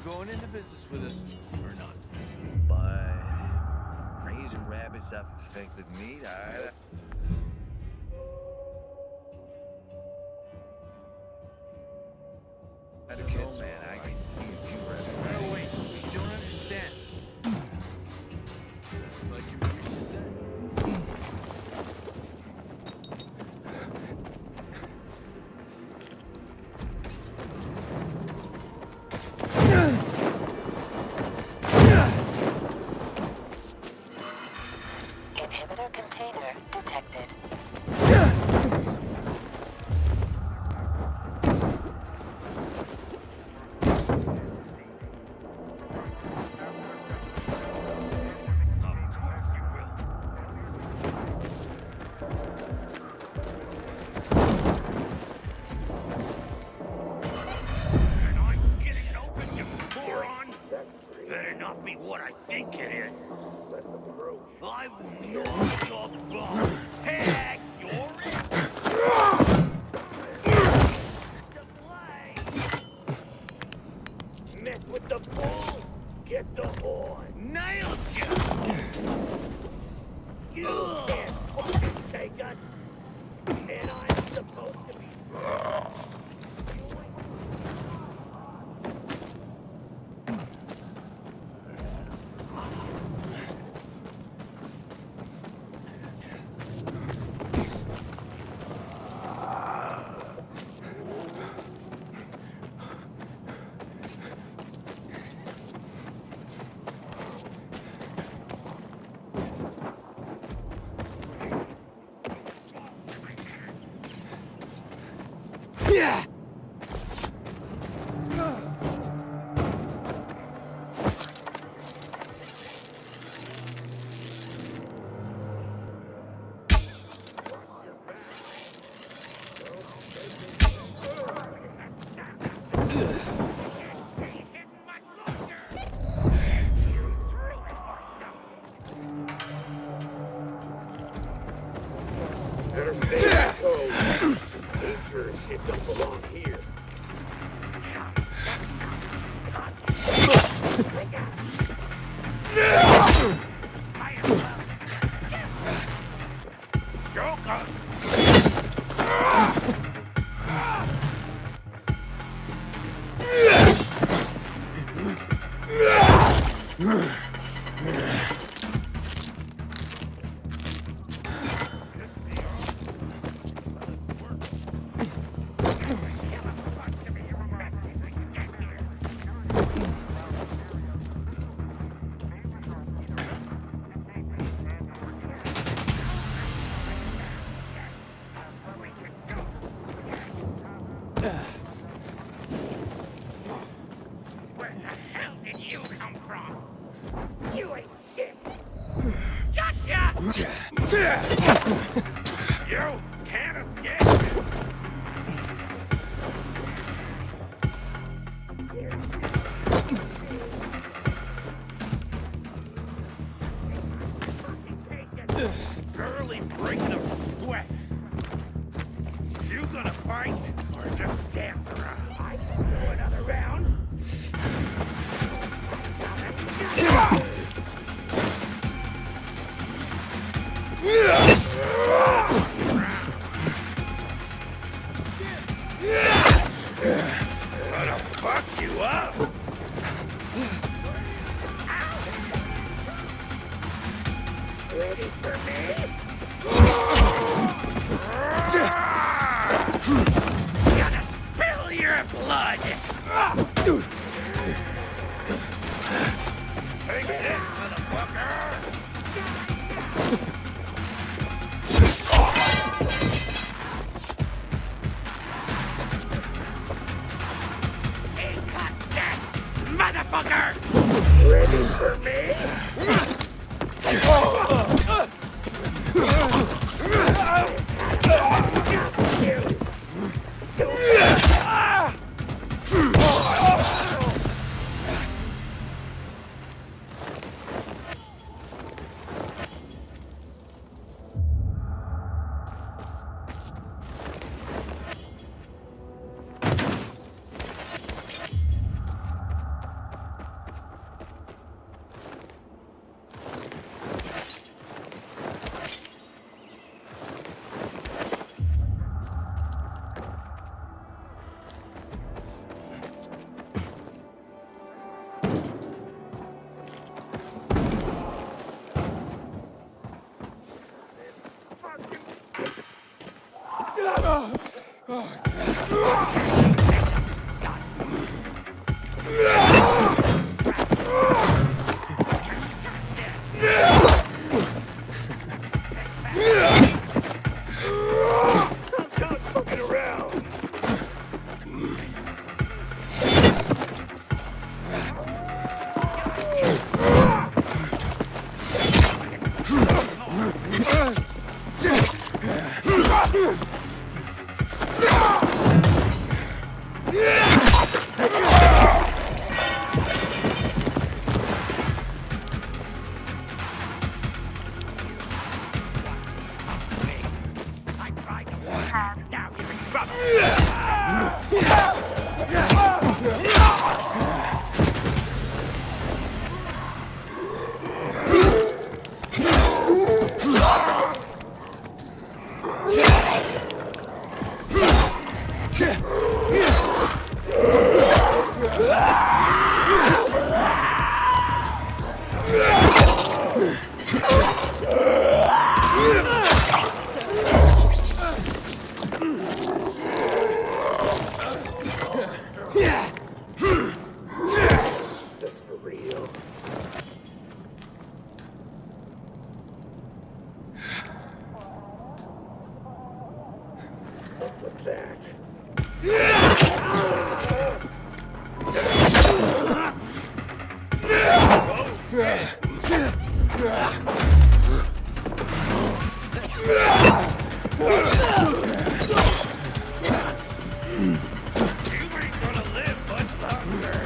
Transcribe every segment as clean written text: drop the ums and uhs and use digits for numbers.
Going into business with us or not? But raising rabbits off infected meat, I don't know, man. I can see a few rabbits. No, wait, we don't understand. Like your preacher said. Inhibitor container detected. Better not be what I think it is. I will knock your bomb. Heck, you're it. Mess with the bull, get the horn. Nailed you. You can't fucking take us. And I'm supposed to be. Yeah! Better stay in code. This sure as shit don't belong here. Joker! Where the hell did you come from? You ain't shit. Gotcha! You can't escape. Barely breaking a sweat. You gonna fight or just dance around? I can do another round. Ready for me? Gonna spill your blood! Take this, motherfucker! Hey, cut that, motherfucker! Ready for me? Now you're in this for real. What's with that? You ain't gonna live much longer.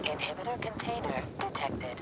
Inhibitor container detected.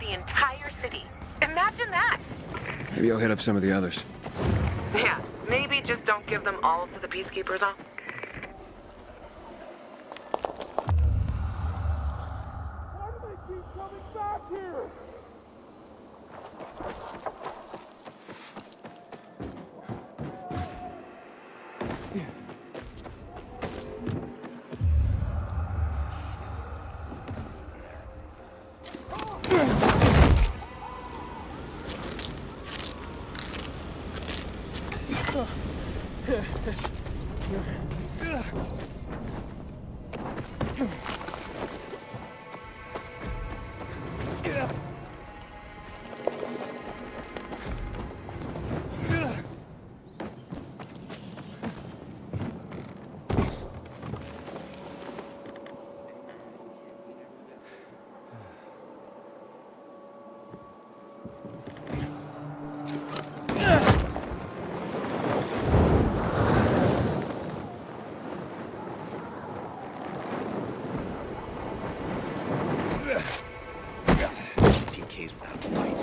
The entire city. Imagine that! Maybe I'll hit up some of the others. Yeah, maybe just don't give them all to the peacekeepers, huh? Why do they keep coming back here? PKs without light.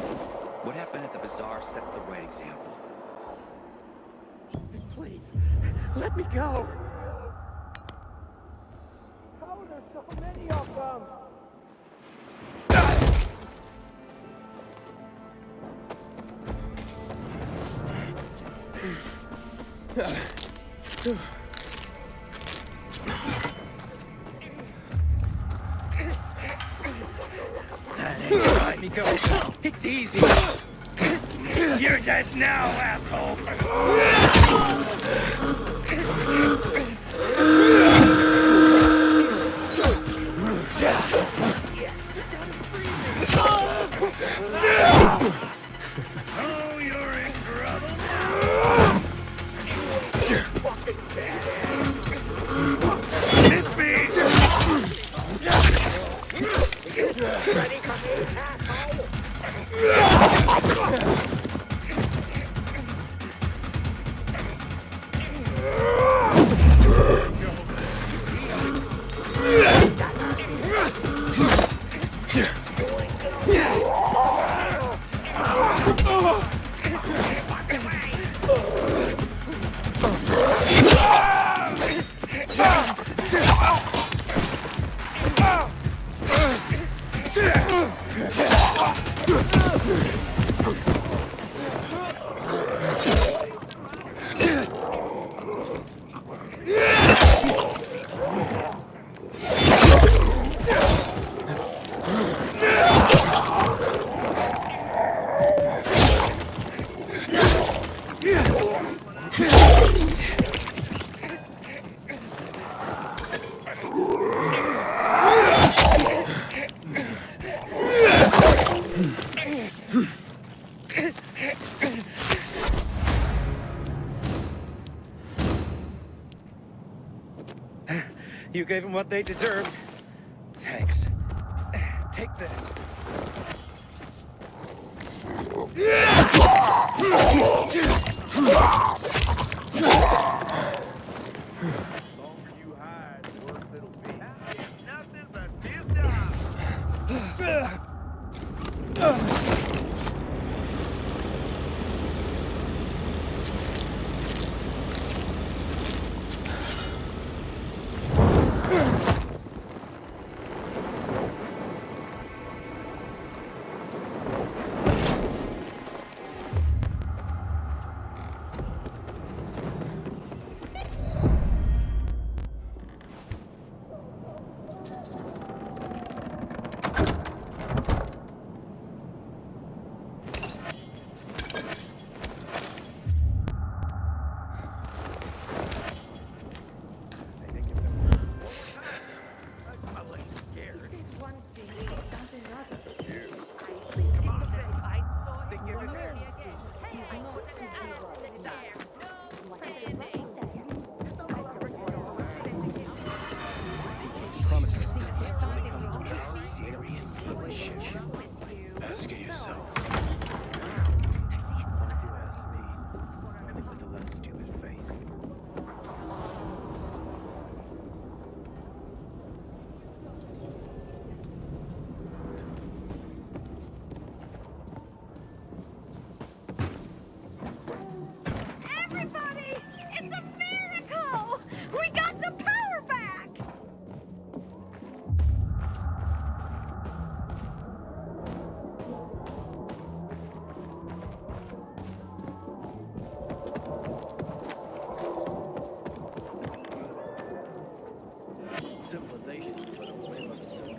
What happened at the bazaar sets the right example. Please, let me go. How are there so many of them? Let me go. It's easy. You're dead now, asshole. Oh, you're in trouble now. This beast. Ready for me, asshole? You gave them what they deserved. Thanks. Take this. Longer you hide, the worse it'll be. It's nothing but pissed off. Ask it yourself. Everybody! It's a miracle! We got the power back! Civilization is but a whim of circumstance.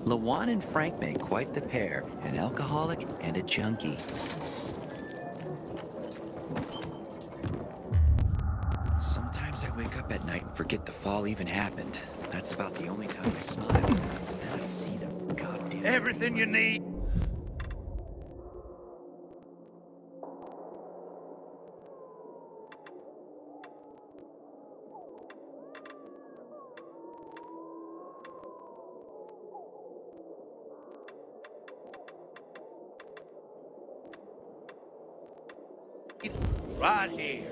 LaJuan and Frank make quite the pair, an alcoholic and a junkie. Sometimes I wake up at night and forget the fall even happened. That's about the only time I smile. Then I see the goddamn... Everything you need. Right here.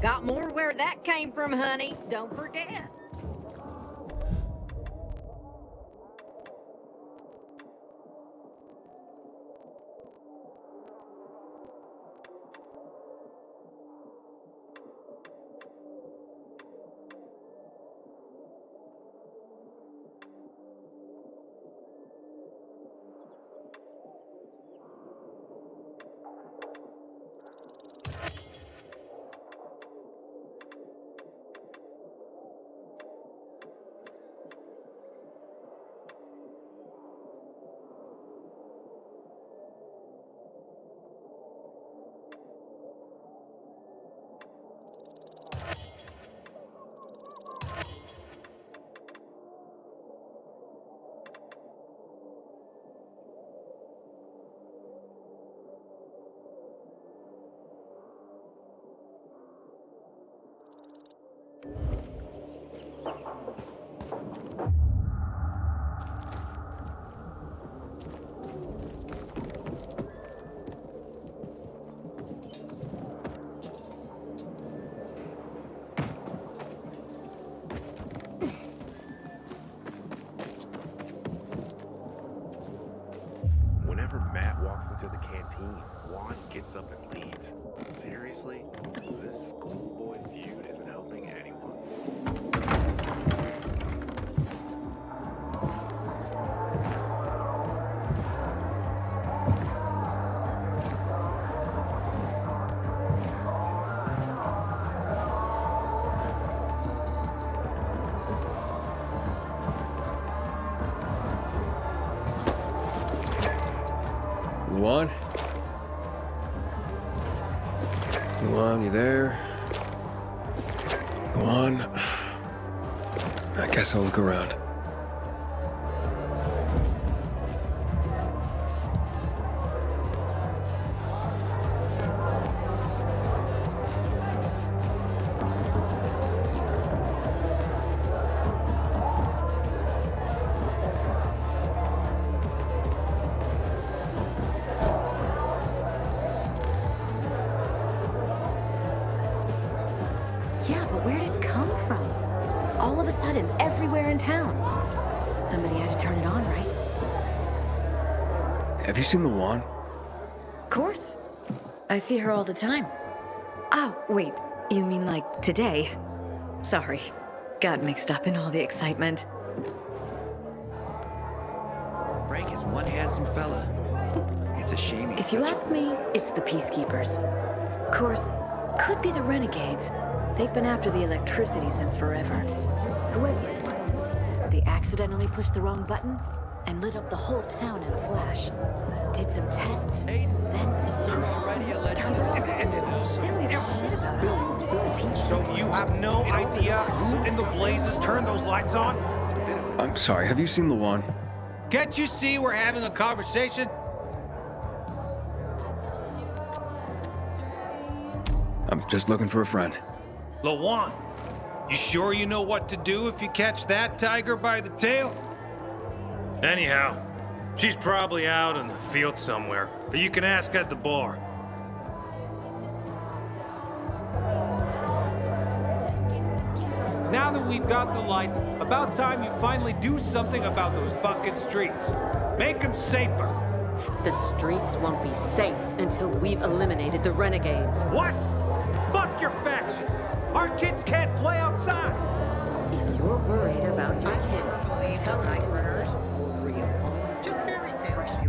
Got more where that came from, honey. Don't forget. gets up and leaves. Seriously? This schoolboy feud isn't helping anyone. Luan? Luan, you there? Luan? I guess I'll look around. Yeah, but where did it come from? All of a sudden, everywhere in town. Somebody had to turn it on, right? Have you seen Luan? Of course. I see her all the time. Oh, wait. You mean like today? Sorry. Got mixed up in all the excitement. Frank is one handsome fella. It's a shame he's If you such a ask me, it's the Peacekeepers. Of course, could be the Renegades. They've been after the electricity since forever. Whoever it was, they accidentally pushed the wrong button and lit up the whole town in a flash. Did some tests, then poof, turned it off. And then also, Then we had shit about us. The Peacekeepers. so you have no idea who in the blazes turned those lights on? I'm sorry, have you seen Luan? Can't you see we're having a conversation? I'm just looking for a friend. Lawan, you sure you know what to do if you catch that tiger by the tail? Anyhow, she's probably out in the field somewhere. But you can ask at the bar. Now that we've got the lights, about time you finally do something about those bucket streets. Make them safer. The streets won't be safe until we've eliminated the renegades. What? Fuck your factions! Our kids can't play outside! If you're worried about your kids, tell them to rest.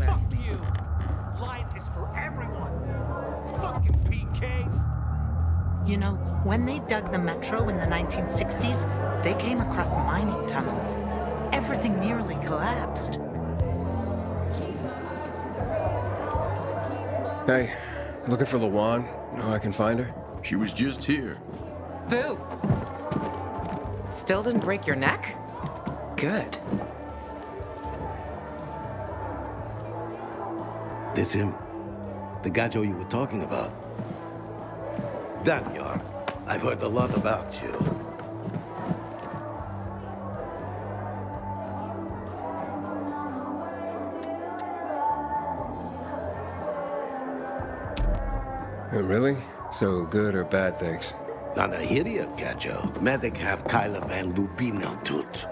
Fuck you! Light is for everyone! Fucking PKs! You know, when they dug the metro in the 1960s, they came across mining tunnels. Everything nearly collapsed. Hey, looking for Luan? You know how I can find her? She was just here. Boo. Still didn't break your neck? Good. This him? The gajo you were talking about? Daniel, I've heard a lot about you. Oh, really? So good or bad things? Nada hiria, gajo. Medic have Kyla van Lubino tut.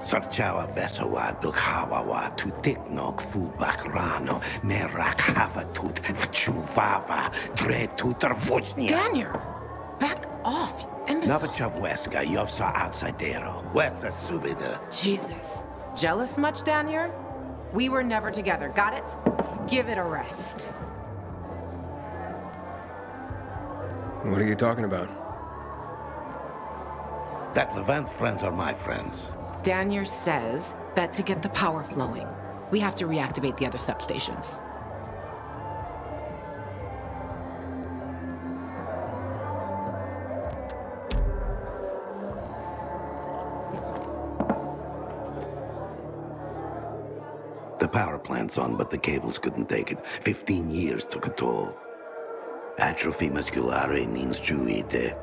Sarchawa vesawa dukhawawa tu tiknok fu bakrano merak havatut vchuvava tre tutar vochnia. Daniel! Back off, you imbecile. Navachaweska yovsa outsidero. Wesa subida. Jesus. Jealous much, Daniel? We were never together, got it? Give it a rest. What are you talking about? That Levant friends are my friends. Daniel says that to get the power flowing, we have to reactivate the other substations. The power plant's on, but the cables couldn't take it. 15 years took a toll. Atrophy musculare means juite.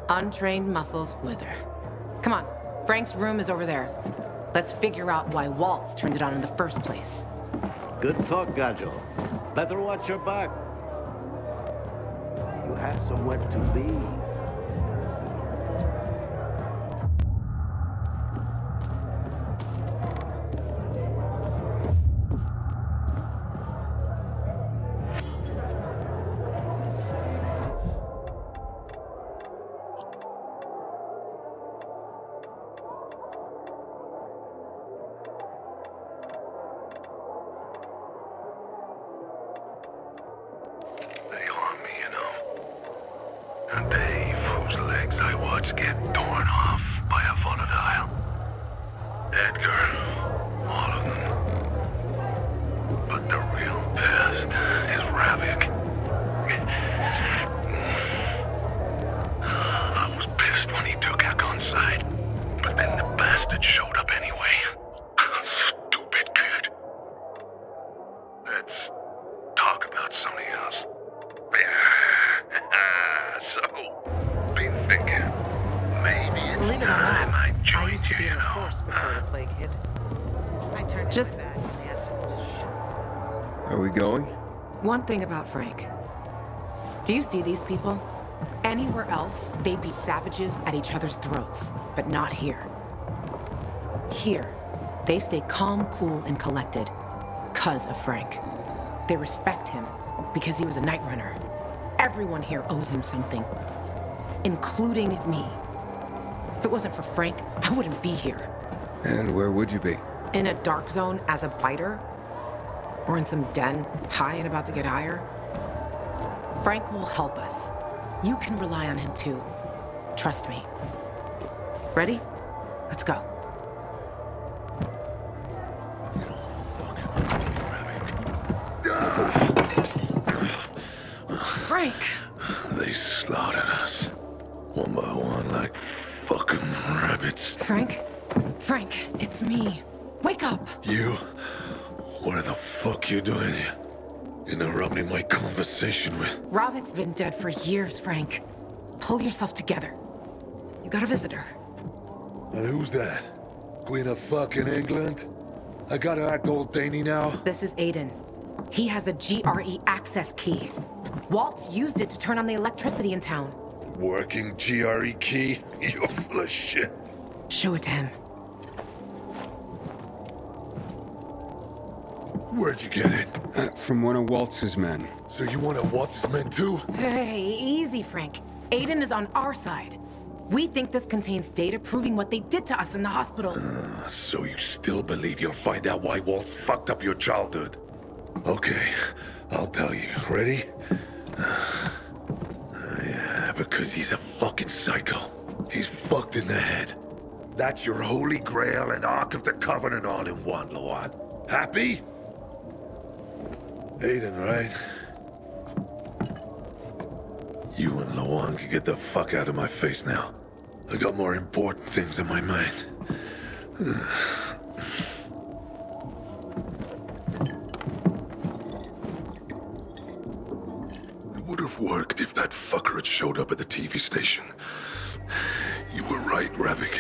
Untrained muscles wither. Come on, Frank's room is over there. Let's figure out why Waltz turned it on in the first place. Good talk, Gajo. Better watch your back. You have somewhere to be. And Dave, whose legs I watched get torn off by a volatile. Edgar, all of them. But the real pest is Ravik. I was pissed when he took Akon's side, but then the bastard showed up anyway. Stupid kid. Let's talk about something else. So, been thinking, maybe it's Believe it or time not, I I joined used to be you, in the know? force before the plague hit. I turned Just- in my badge and the Estes just shot. Are we going? One thing about Frank. Do you see these people? Anywhere else, they'd be savages at each other's throats, but not here. Here, they stay calm, cool, and collected, 'cause of Frank. They respect him because he was a night runner. Everyone here owes him something, including me. If it wasn't for Frank, I wouldn't be here. And where would you be? In a dark zone as a biter? Or in some den, high and about to get higher? Frank will help us. You can rely on him too. Trust me. Ready? Let's go. Frank! They slaughtered us. One by one like fucking rabbits. Frank? Frank, it's me. Wake up! You? What the fuck you doing here? Interrupting my conversation with... Ravik's been dead for years, Frank. Pull yourself together. You got a visitor. And who's that? Queen of fucking England? I gotta act old Danny now? This is Aiden. He has the GRE access key. Waltz used it to turn on the electricity in town. Working GRE key? You're full of shit. Show it to him. Where'd you get it? From one of Waltz's men. So you want to watch his men too? Hey, easy, Frank. Aiden is on our side. We think this contains data proving what they did to us in the hospital. So you still believe you'll find out why Waltz fucked up your childhood? Okay, I'll tell you. Ready? Yeah, because he's a fucking psycho. He's fucked in the head. That's your holy grail and Ark of the Covenant all in one, Lawan. Happy? Aiden, right? You and Lawan can get the fuck out of my face now. I got more important things in my mind. It would have worked if that fucker had showed up at the TV station. You were right, Ravik.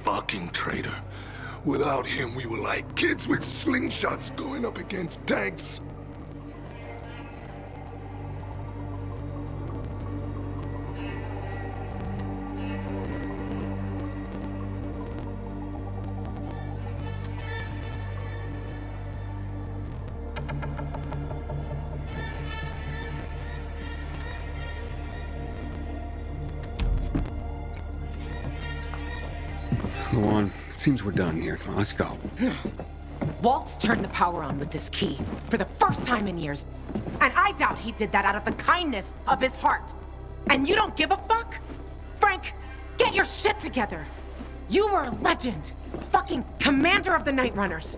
Fucking traitor. Without him, we were like kids with slingshots going up against tanks. Luan, it seems we're done here. Come on, let's go. Waltz turned the power on with this key for the first time in years. And I doubt he did that out of the kindness of his heart. And you don't give a fuck? Frank, get your shit together. You were a legend. Fucking commander of the Night Runners.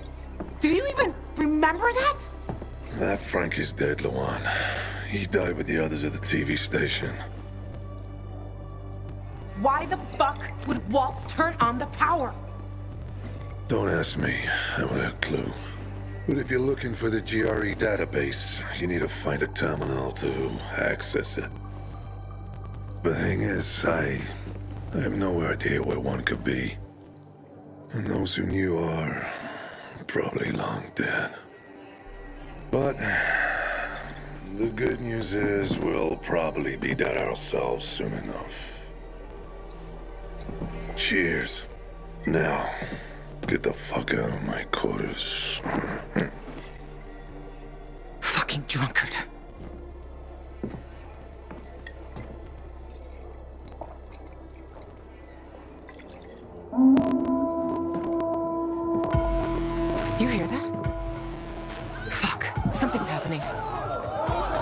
Do you even remember that? That Frank is dead, Lawan. He died with the others at the TV station. Why the fuck would Waltz turn on the power? Don't ask me. I don't have a clue. But if you're looking for the GRE database, you need to find a terminal to access it. The thing is, I have no idea where one could be. And those who knew are probably long dead. But the good news is we'll probably be dead ourselves soon enough. Cheers. Now, get the fuck out of my quarters. Fucking drunkard. You hear that? Fuck, something's happening.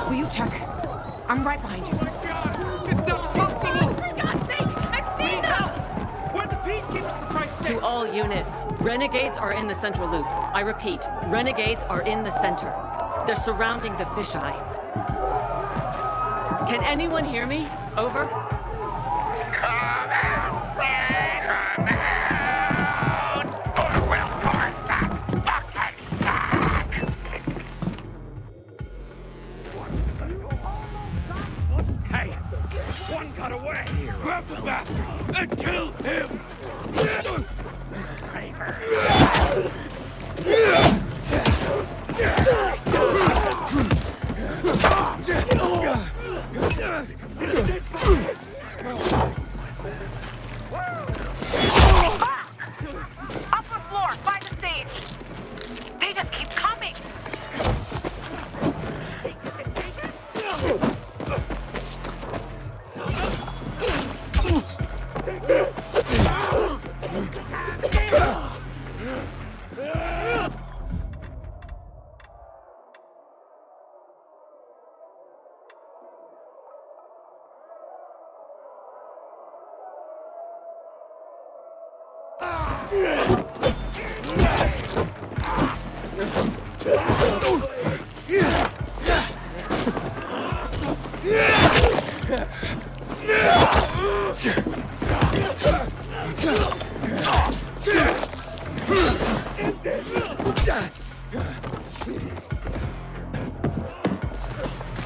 Will you check? I'm right behind you. It's not possible! For God's sake! I've seen them! Where'd the peacekeepers, for Christ's sake? To all units, renegades are in the central loop. I repeat, renegades are in the center. They're surrounding the fisheye. Can anyone hear me? Over? Come out, Ray! Come out! Or we'll force that fucking back! Hey! One got away! Grab the bastard and kill him! Upper floor, by the stage. They just keep coming.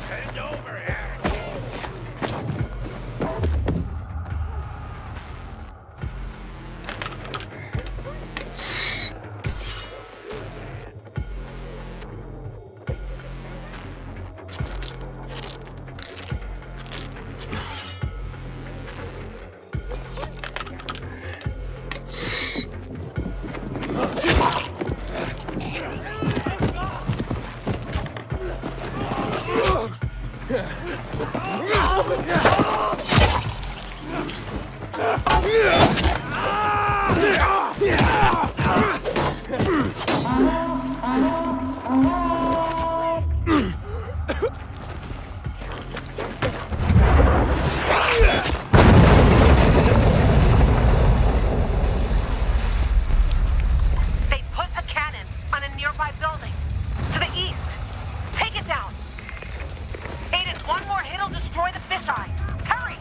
Hand over here! They put a cannon on a nearby building. To the east. Take it down. Aiden, one more hit'll destroy the fisheye. Hurry!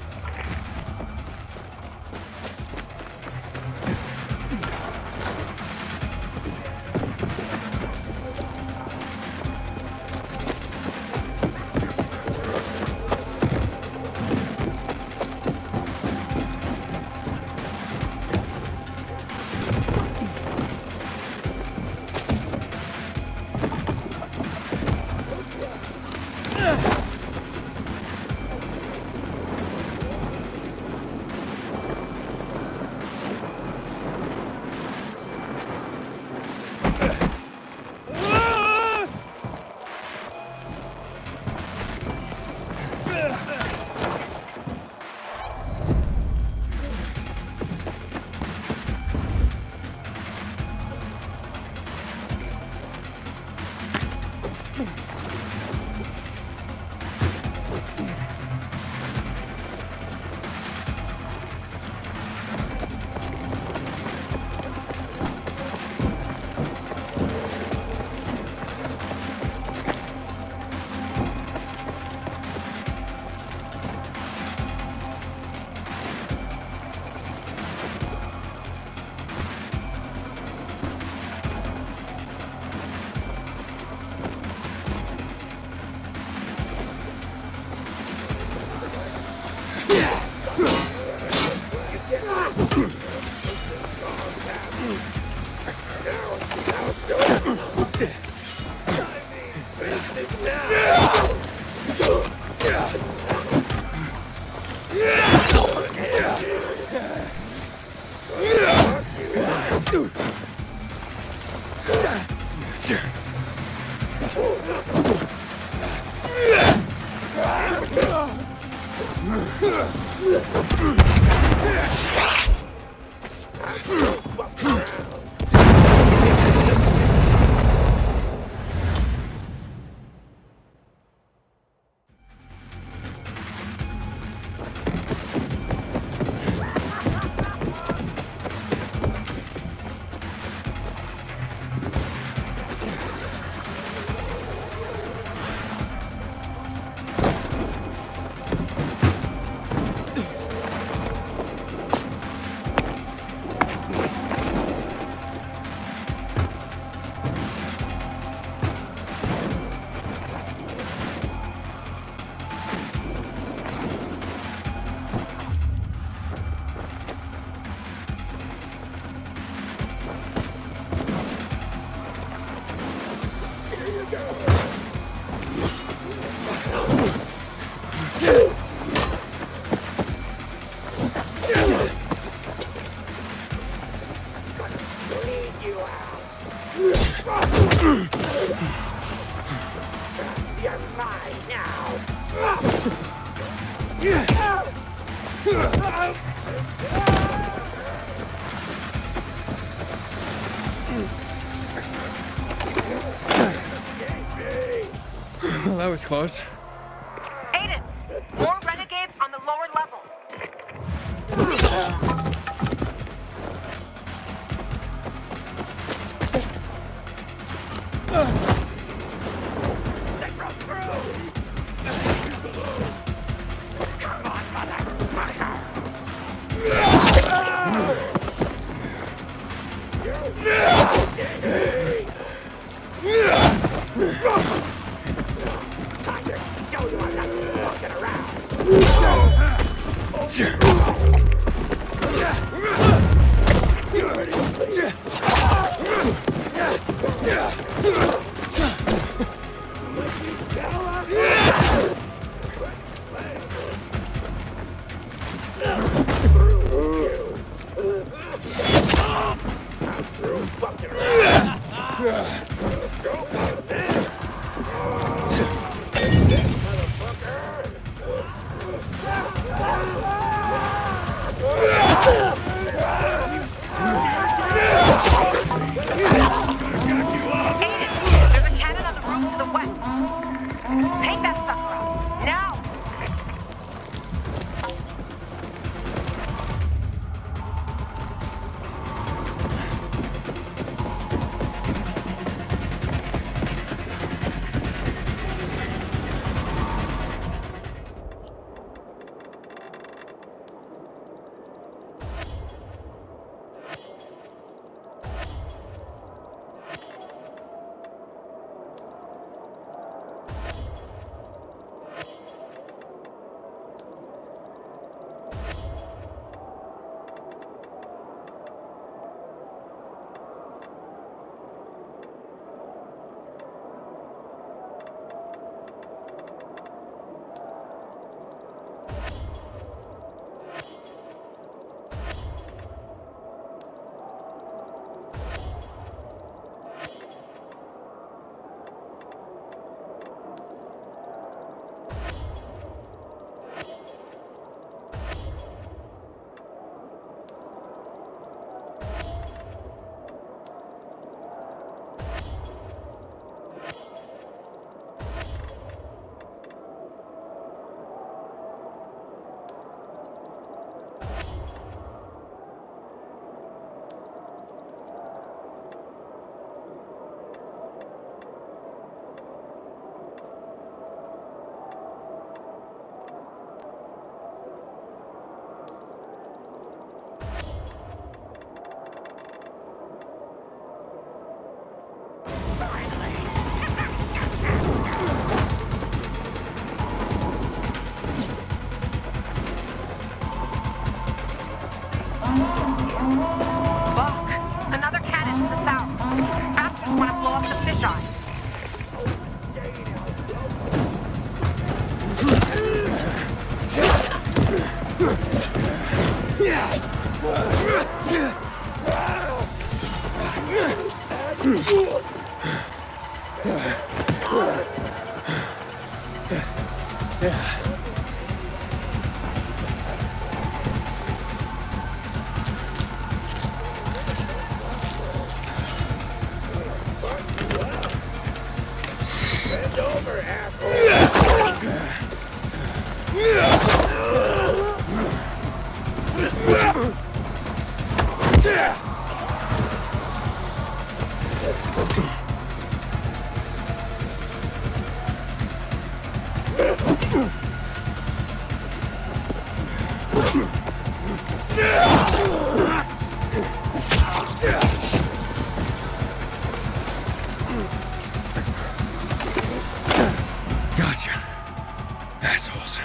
Well, that was close. Aiden, more renegades on the lower level. Gotcha. Assholes.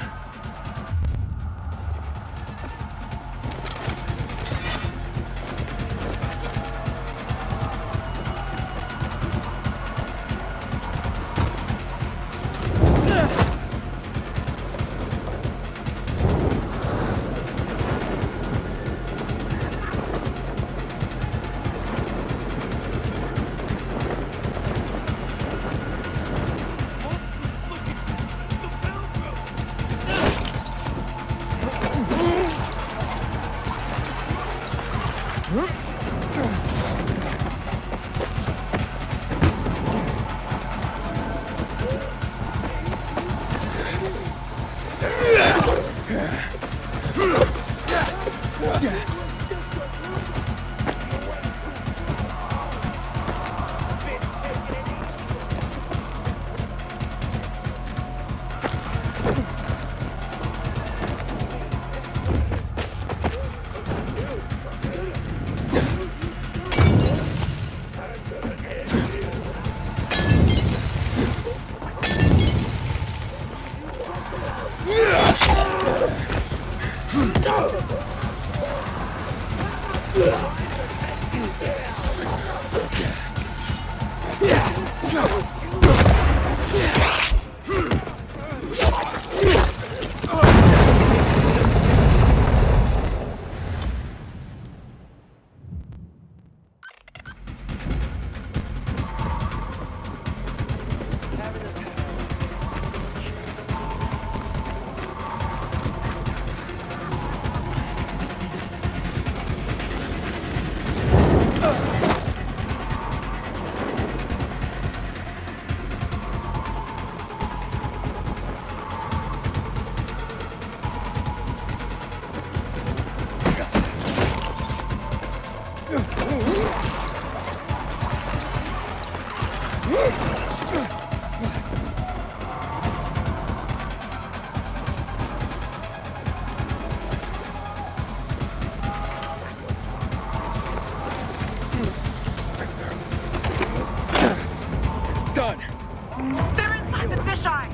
They're inside the fisheye.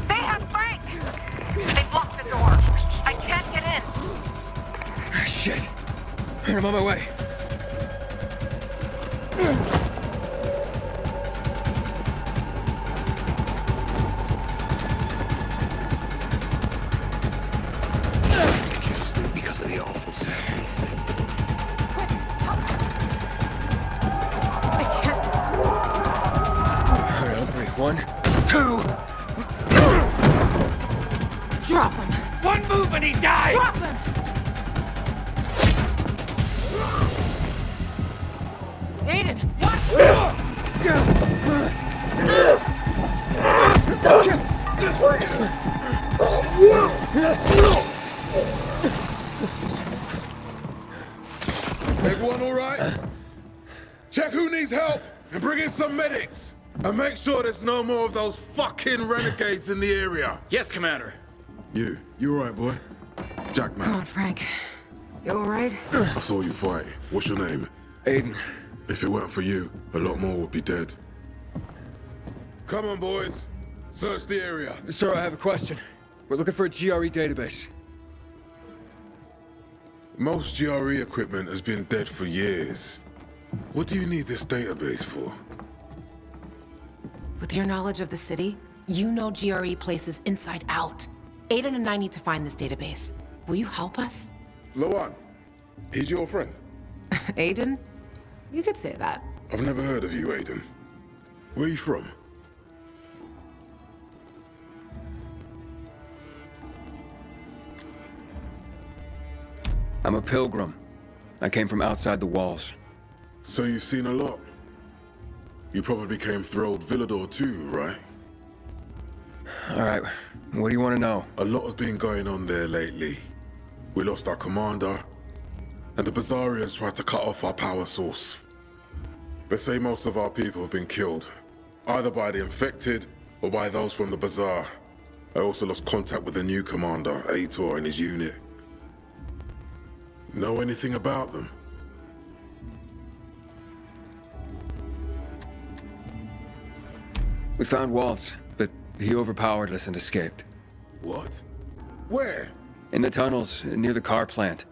They have Frank. They've locked the door. I can't get in. Shit. I'm on my way. I can't sleep because of the awful sound. I can't. All right, on three. 1, 2. Drop him. One move and he dies! Drop him. Aiden, Everyone all right? Check who needs help and bring in some medics. And make sure there's no more of those fucking renegades in the area. Yes, Commander. You all right, boy? Jack, man. Come on, Frank. You all right? I saw you fight. What's your name? Aiden. If it weren't for you, a lot more would be dead. Come on, boys. Search the area. Sir, I have a question. We're looking for a GRE database. Most GRE equipment has been dead for years. What do you need this database for? With your knowledge of the city, you know GRE places inside out. Aiden and I need to find this database. Will you help us? Lawan, he's your friend. Aiden? You could say that. I've never heard of you, Aiden. Where are you from? I'm a pilgrim. I came from outside the walls. So you've seen a lot. You probably came through old Villador too, right? All right, what do you want to know? A lot has been going on there lately. We lost our commander, and the Bazarians tried to cut off our power source. They say most of our people have been killed, either by the infected or by those from the Bazaar. I also lost contact with the new commander, Aitor, and his unit. Know anything about them? We found Waltz, but he overpowered us and escaped. What? Where? In the tunnels, near the car plant.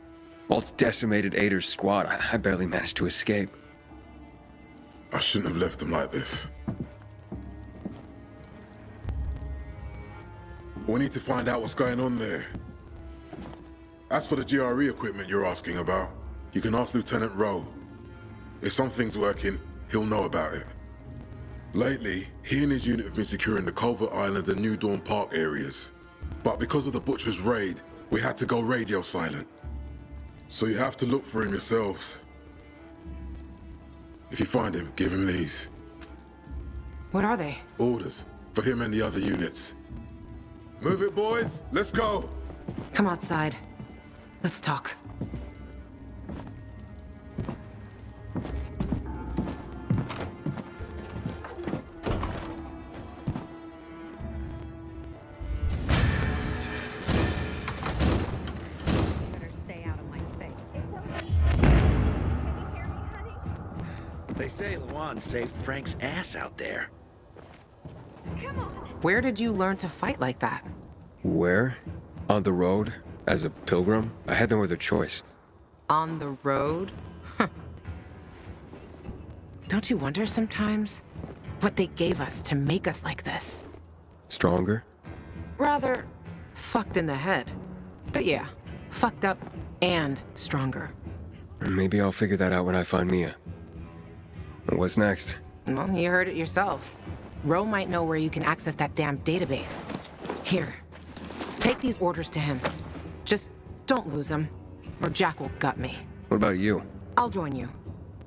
Waltz decimated Ader's squad. I barely managed to escape. I shouldn't have left them like this. We need to find out what's going on there. As for the GRE equipment you're asking about, you can ask Lieutenant Rowe. If something's working, he'll know about it. Lately, he and his unit have been securing the Culver Island and New Dawn Park areas. But because of the Butcher's raid, we had to go radio silent. So you have to look for him yourselves. If you find him, give him these. What are they? Orders for him and the other units. Move it, boys. Let's go. Come outside. Let's talk. Better stay out of my face. They say Luan saved Frank's ass out there. Come on. Where did you learn to fight like that? Where? On the road? As a pilgrim? I had no other choice. On the road? Don't you wonder sometimes what they gave us to make us like this? Stronger? Rather, fucked in the head. But yeah, fucked up and stronger. Maybe I'll figure that out when I find Mia. What's next? Well, you heard it yourself. Ro might know where you can access that damn database. Here, take these orders to him. Just don't lose them, or Jack will gut me. What about you? I'll join you.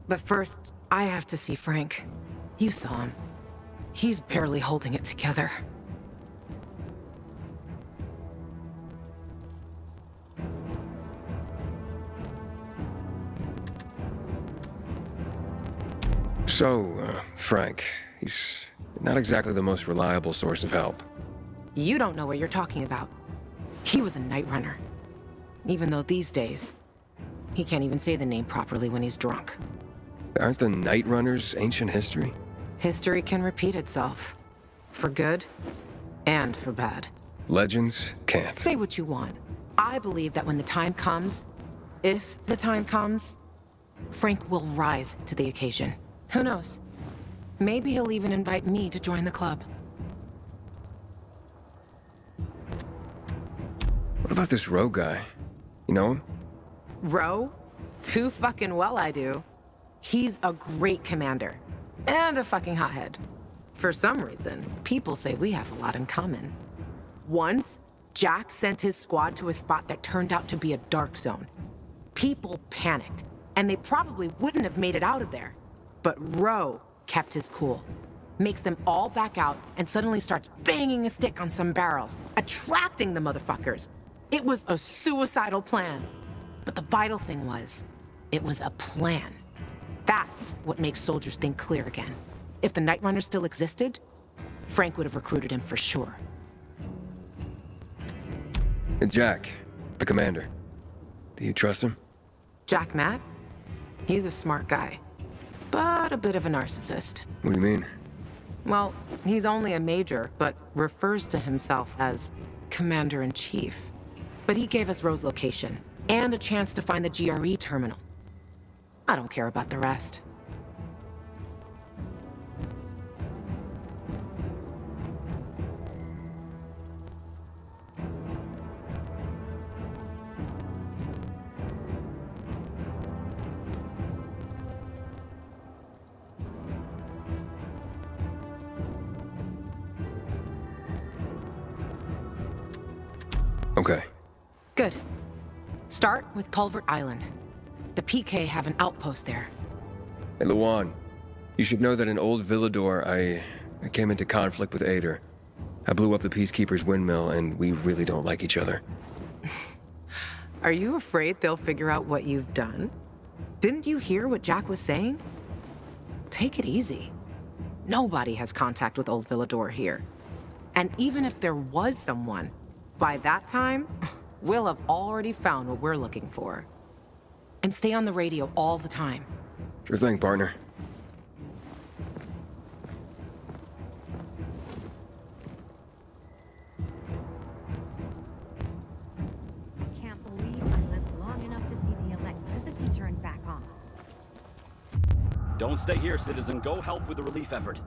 But first, I have to see Frank. You saw him. He's barely holding it together. So, Frank, he's not exactly the most reliable source of help. You don't know what you're talking about. He was a night runner. Even though these days, he can't even say the name properly when he's drunk. Aren't the Night Runners ancient history? History can repeat itself. For good and for bad. Legends can't. Say what you want. I believe that when the time comes, if the time comes, Frank will rise to the occasion. Who knows? Maybe he'll even invite me to join the club. What about this rogue guy? You know him? Ro? Too fucking well I do. He's a great commander. And a fucking hothead. For some reason, people say we have a lot in common. Once, Jack sent his squad to a spot that turned out to be a dark zone. People panicked, and they probably wouldn't have made it out of there. But Ro kept his cool. Makes them all back out and suddenly starts banging a stick on some barrels, attracting the motherfuckers. It was a suicidal plan. But the vital thing was, it was a plan. That's what makes soldiers think clear again. If the Night Runner still existed, Frank would have recruited him for sure. And Jack, the commander. Do you trust him? Jack Matt? He's a smart guy, but a bit of a narcissist. What do you mean? Well, he's only a major, but refers to himself as Commander-in-Chief. But he gave us Ro's location, and a chance to find the GRE terminal. I don't care about the rest. Okay. Good. Start with Culvert Island. The PK have an outpost there. Hey, Luan, you should know that in Old Villador, I came into conflict with Ader. I blew up the Peacekeeper's windmill, and we really don't like each other. Are you afraid they'll figure out what you've done? Didn't you hear what Jack was saying? Take it easy. Nobody has contact with Old Villador here. And even if there was someone, by that time, we'll have already found what we're looking for. And stay on the radio all the time. Sure thing, partner. I can't believe I lived long enough to see the electricity turned back on. Don't stay here, citizen. Go help with the relief effort.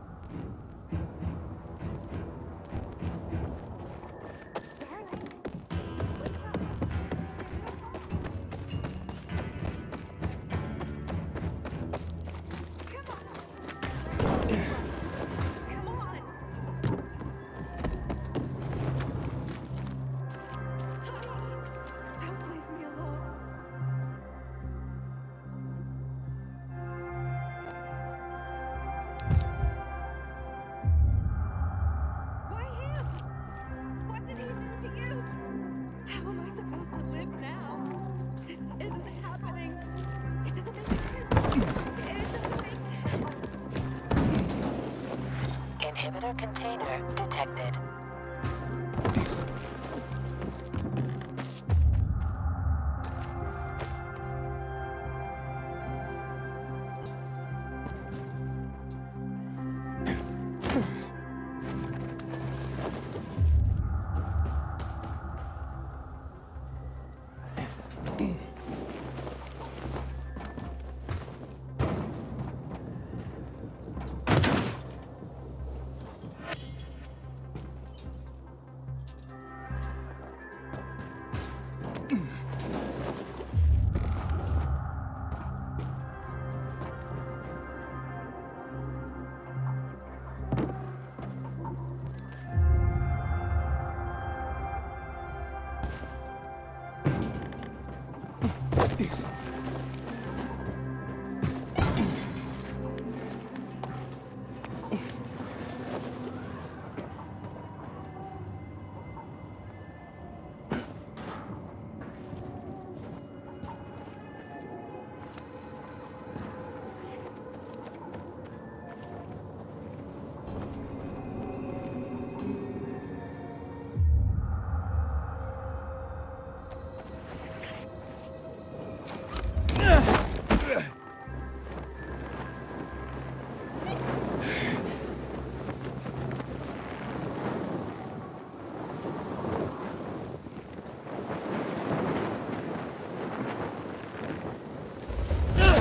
Inhibitor container detected.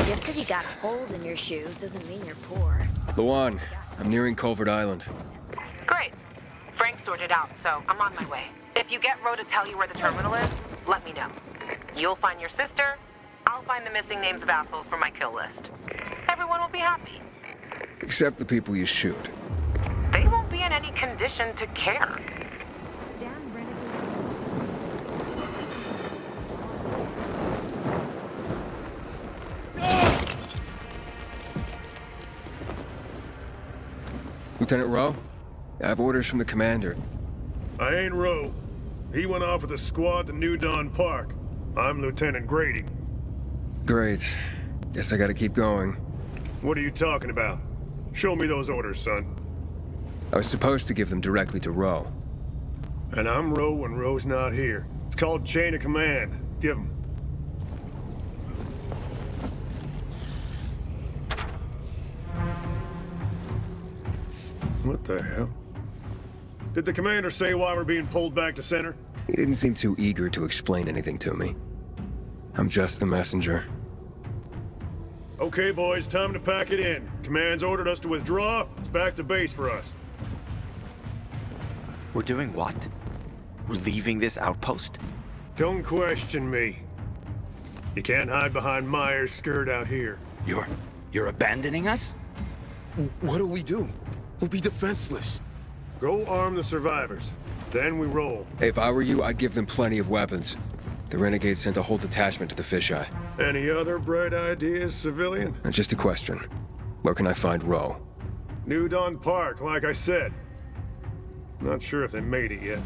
Just because you got holes in your shoes doesn't mean you're poor. Luan, I'm nearing Culvert Island. Great. Frank sorted out, so I'm on my way. If you get Ro to tell you where the terminal is, let me know. You'll find your sister, I'll find the missing names of assholes for my kill list. Everyone will be happy. Except the people you shoot. They won't be in any condition to care. Lieutenant Rowe? I have orders from the commander. I ain't Rowe. He went off with a squad to New Dawn Park. I'm Lieutenant Grady. Great. Guess I gotta keep going. What are you talking about? Show me those orders, son. I was supposed to give them directly to Rowe. And I'm Rowe when Rowe's not here. It's called chain of command. Give him. What the hell? Did the commander say why we're being pulled back to center? He didn't seem too eager to explain anything to me. I'm just the messenger. Okay, boys, time to pack it in. Command's ordered us to withdraw. It's back to base for us. We're doing what? We're leaving this outpost? Don't question me. You can't hide behind Myers' skirt out here. You're abandoning us? What do we do? We'll be defenseless. Go arm the survivors. Then we roll. If I were you, I'd give them plenty of weapons. The Renegades sent a whole detachment to the fisheye. Any other bright ideas, civilian? Just a question. Where can I find Rowe? New Dawn Park, like I said. Not sure if they made it yet.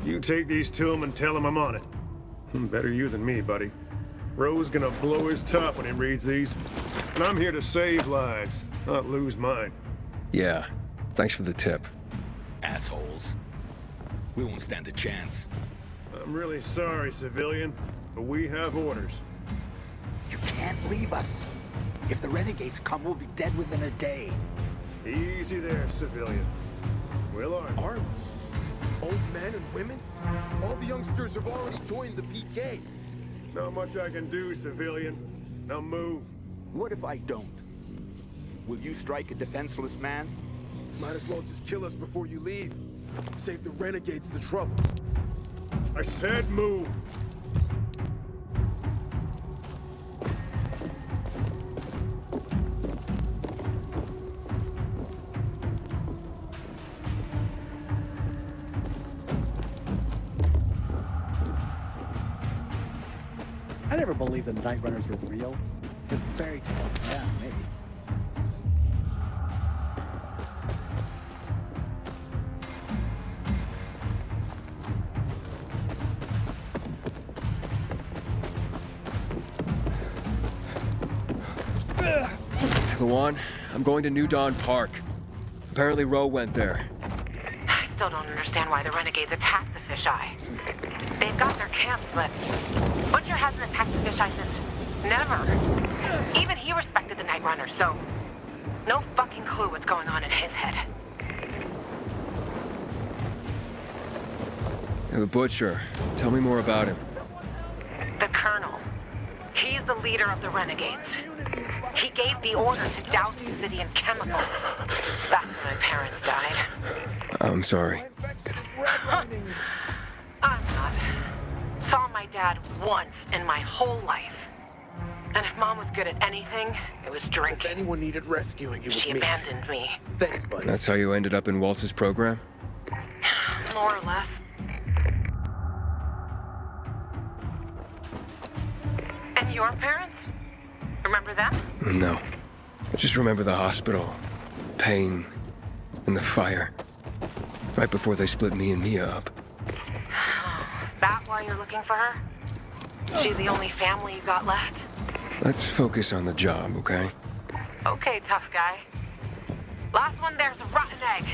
You take these to him and tell him I'm on it. Better you than me, buddy. Rowe's gonna blow his top when he reads these. And I'm here to save lives, not lose mine. Yeah. Thanks for the tip. Assholes. We won't stand a chance. I'm really sorry, civilian, but we have orders. You can't leave us. If the Renegades come, we'll be dead within a day. Easy there, civilian. We'll arm us. Old men and women? All the youngsters have already joined the PK. Not much I can do, civilian. Now move. What if I don't? Will you strike a defenseless man? Might as well just kill us before you leave. Save the Renegades the trouble. I said move. I never believed the Night Runners were real. Just fairy tales, yeah, maybe. Luan, I'm going to New Dawn Park. Apparently Roe went there. I still don't understand why the renegades attacked the fisheye. They've got their camps, but Butcher hasn't attacked the fisheye since never. Even he respected the Night Runner, so no fucking clue what's going on in his head. The Butcher. Tell me more about him. The Colonel. He's the leader of the renegades. He gave the order to douse the city in chemicals. Back when my parents died. I'm sorry. I'm not. Saw my dad once in my whole life. And if Mom was good at anything, it was drinking. If anyone needed rescuing, it was She me. abandoned me. Thanks, buddy. That's how you ended up in Waltz's program? More or less. And your parents? Remember them? No. I just remember the hospital, pain, and the fire. Right before they split me and Mia up. That why you're looking for her? She's the only family you got left? Let's focus on the job, okay? Okay, tough guy. Last one there's a rotten egg.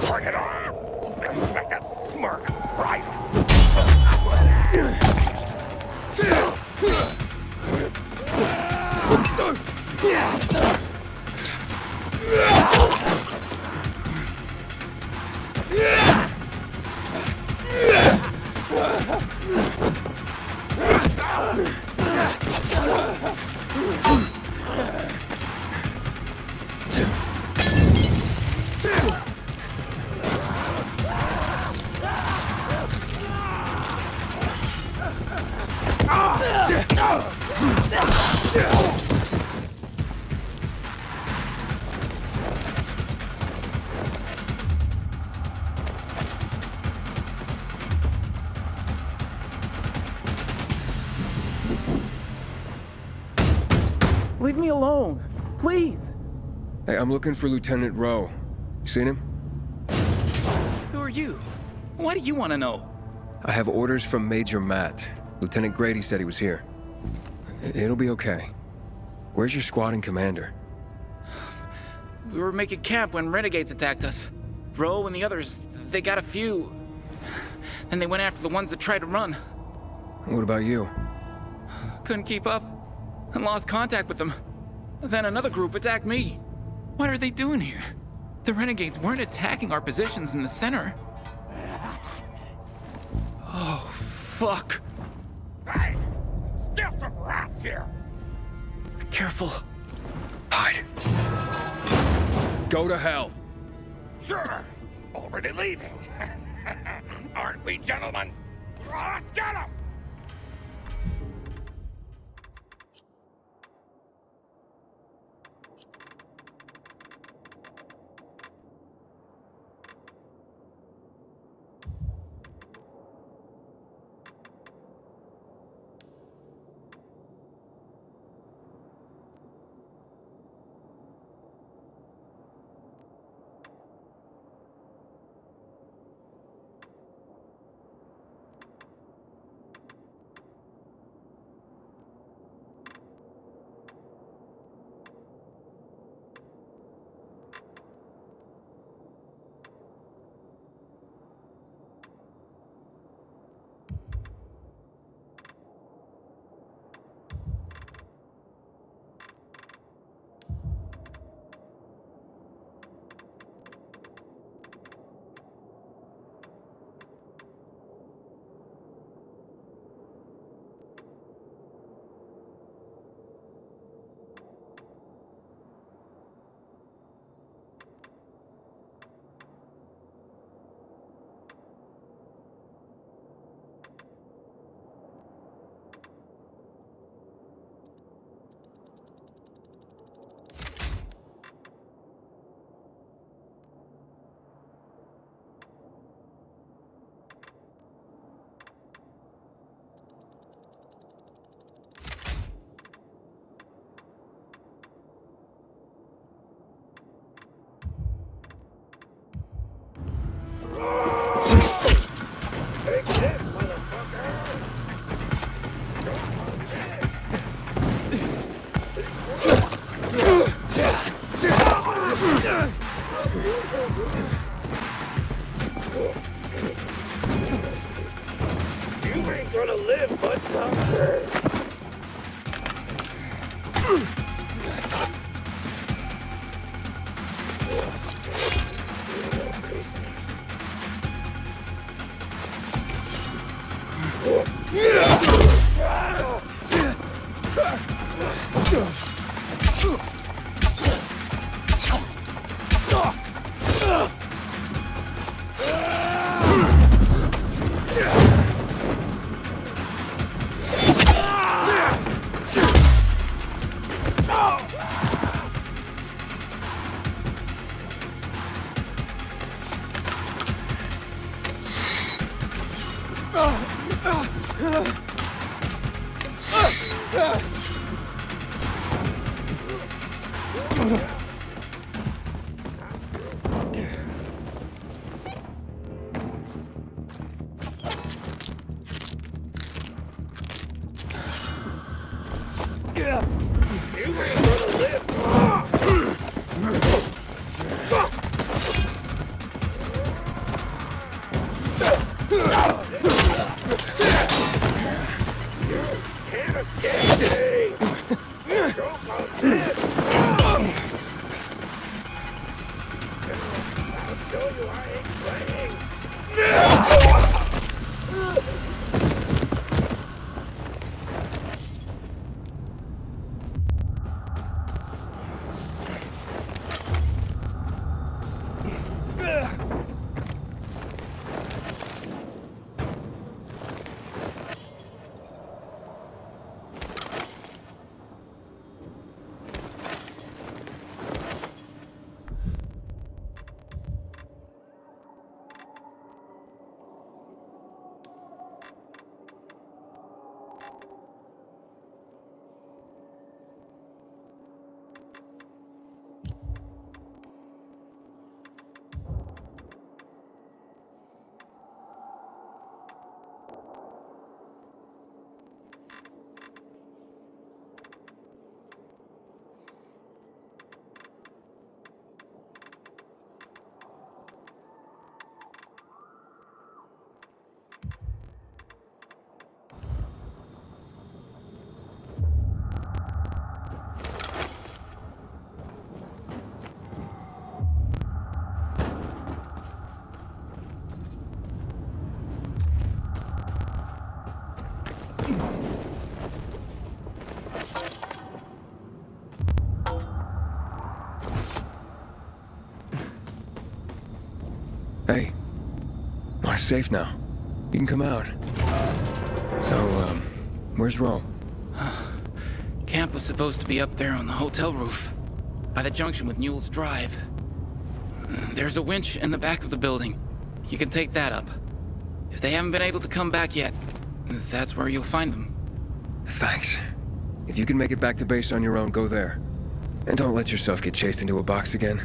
Bring it on! Expect that smirk, right? Leave me alone, please. Hey, I'm looking for Lieutenant Rowe. You seen him? Who are you? Why do you want to know? I have orders from Major Matt. Lieutenant Grady said he was here. It'll be okay. Where's your squadron commander? We were making camp when renegades attacked us. Roe and the others, they got a few. Then they went after the ones that tried to run. What about you? Couldn't keep up and lost contact with them. Then another group attacked me. What are they doing here? The renegades weren't attacking our positions in the center. Oh, fuck. Hey! Still some rats here! Careful. Hide. Go to hell. Sure! Already leaving. Aren't we, gentlemen? Let's get him! Hey, we're safe now. You can come out. So, where's Ro? Camp was supposed to be up there on the hotel roof, by the junction with Newell's Drive. There's a winch in the back of the building. You can take that up. If they haven't been able to come back yet, that's where you'll find them. Thanks. If you can make it back to base on your own, go there. And don't let yourself get chased into a box again.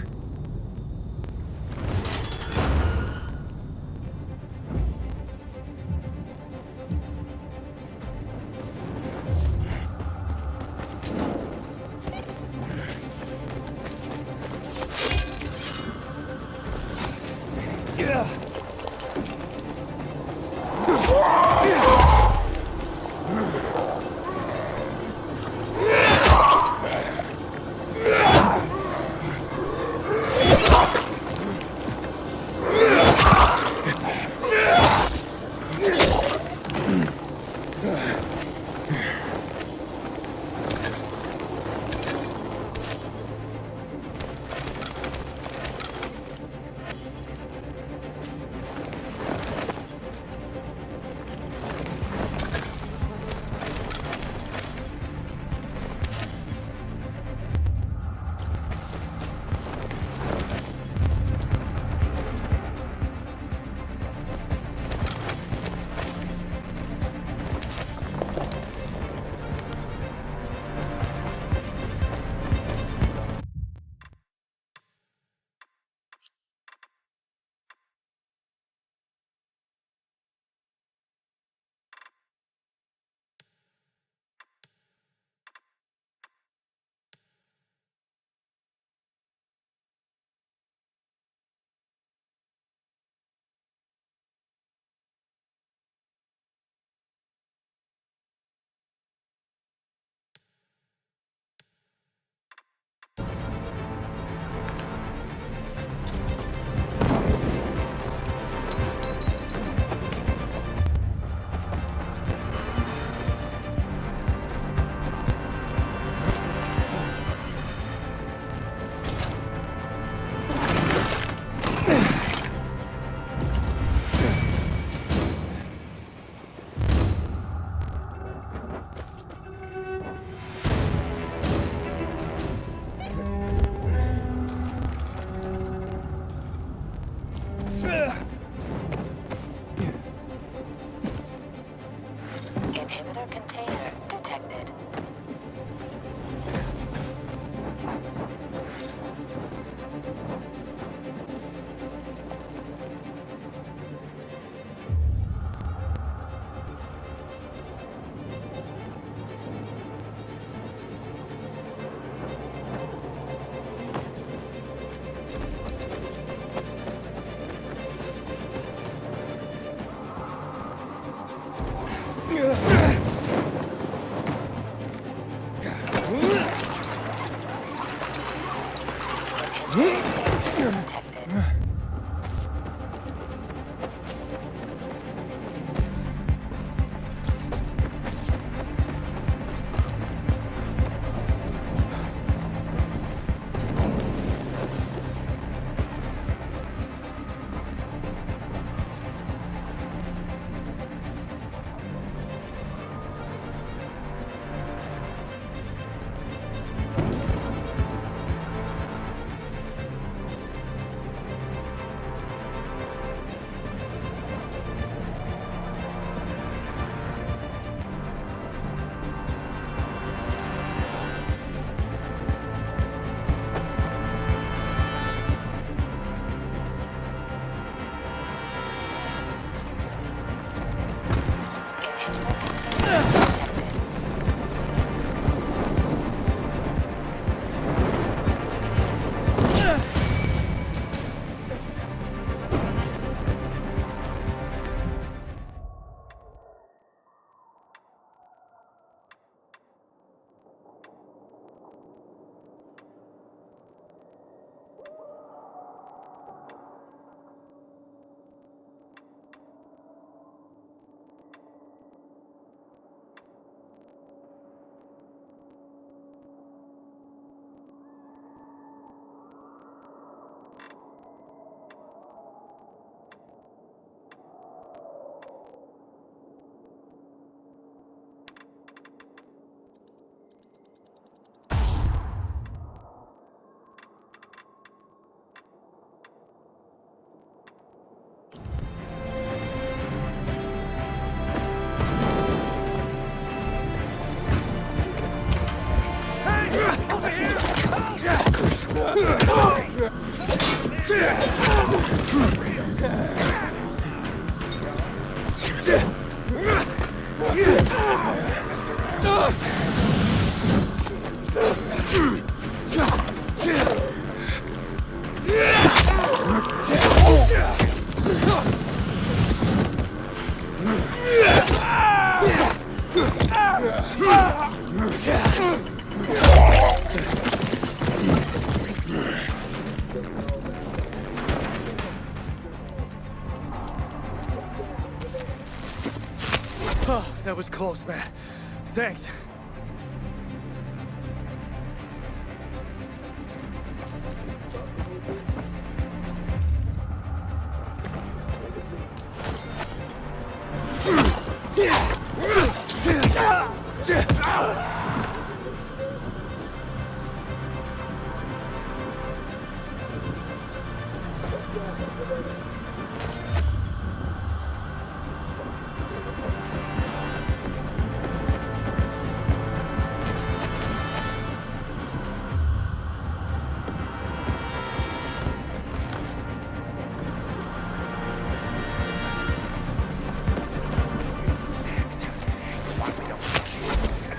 Container detected. Oh, that was close, man. Thanks.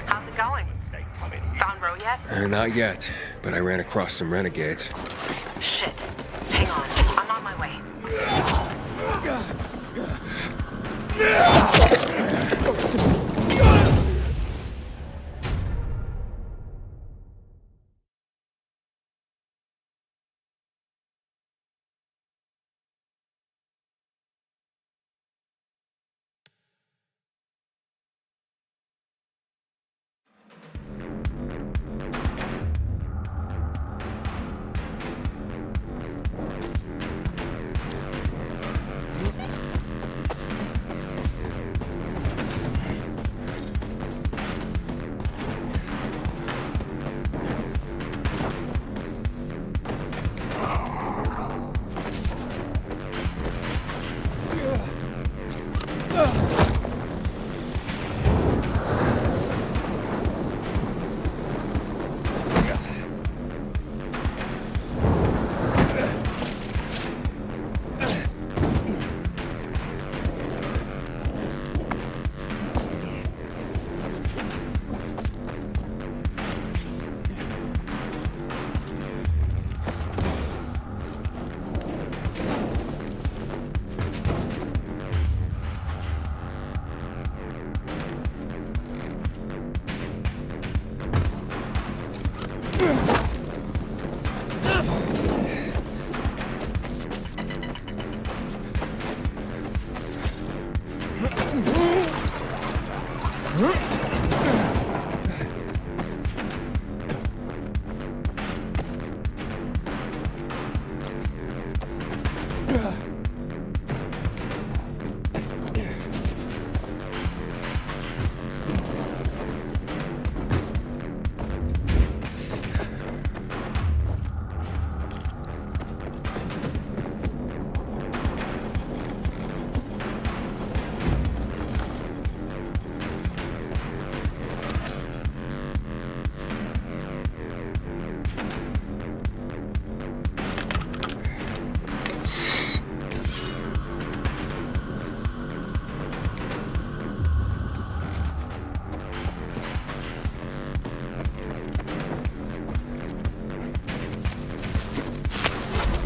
How's it going? Found Ro yet? Not yet, but I ran across some renegades. Shit. Hang on. I'm on my way.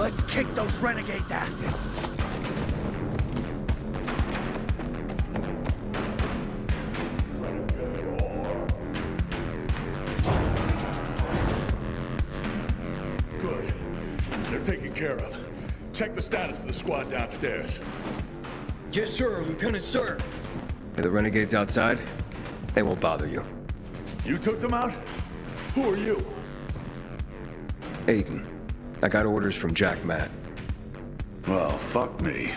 Let's kick those renegades' asses. Good. They're taken care of. Check the status of the squad downstairs. Yes, sir, Lieutenant, sir. Are the renegades outside? They won't bother you. You took them out? Who are you? Aiden. I got orders from Jack Matt. Well, fuck me.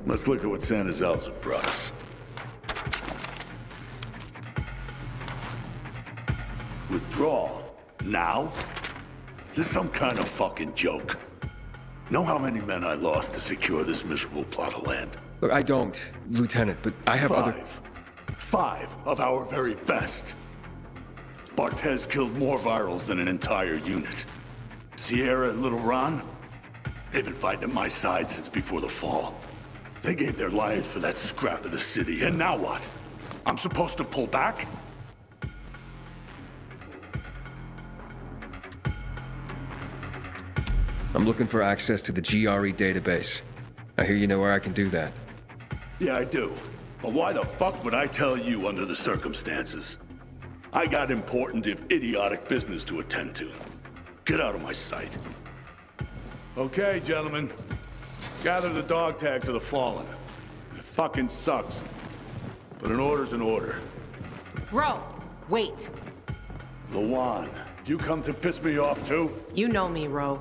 Let's look at what Santa Zelza brought us. Withdrawal? Now? This is some kind of fucking joke. Know how many men I lost to secure this miserable plot of land? Look, I don't, Lieutenant, but I have other... Five of our very best. Barthez killed more virals than an entire unit. Sierra and Little Ron, they've been fighting at my side since before the fall. They gave their lives for that scrap of the city, and now what? I'm supposed to pull back? I'm looking for access to the GRE database. I hear you know where I can do that. Yeah, I do. But why the fuck would I tell you under the circumstances? I got important, if idiotic, business to attend to. Get out of my sight. Okay, gentlemen. Gather the dog tags of the fallen. It fucking sucks. But an order's an order. Bro, wait. Lawan, you come to piss me off too? You know me, Ro.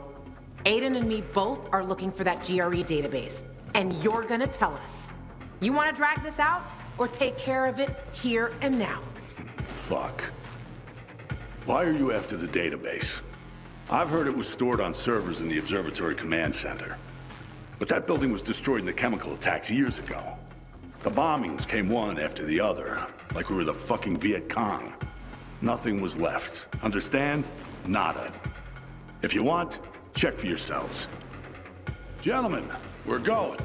Aiden and me both are looking for that GRE database, and you're gonna tell us. You wanna drag this out, or take care of it here and now? Fuck. Why are you after the database? I've heard it was stored on servers in the Observatory Command Center. But that building was destroyed in the chemical attacks years ago. The bombings came one after the other, like we were the fucking Viet Cong. Nothing was left. Understand? Nada. If you want, check for yourselves. Gentlemen, we're going.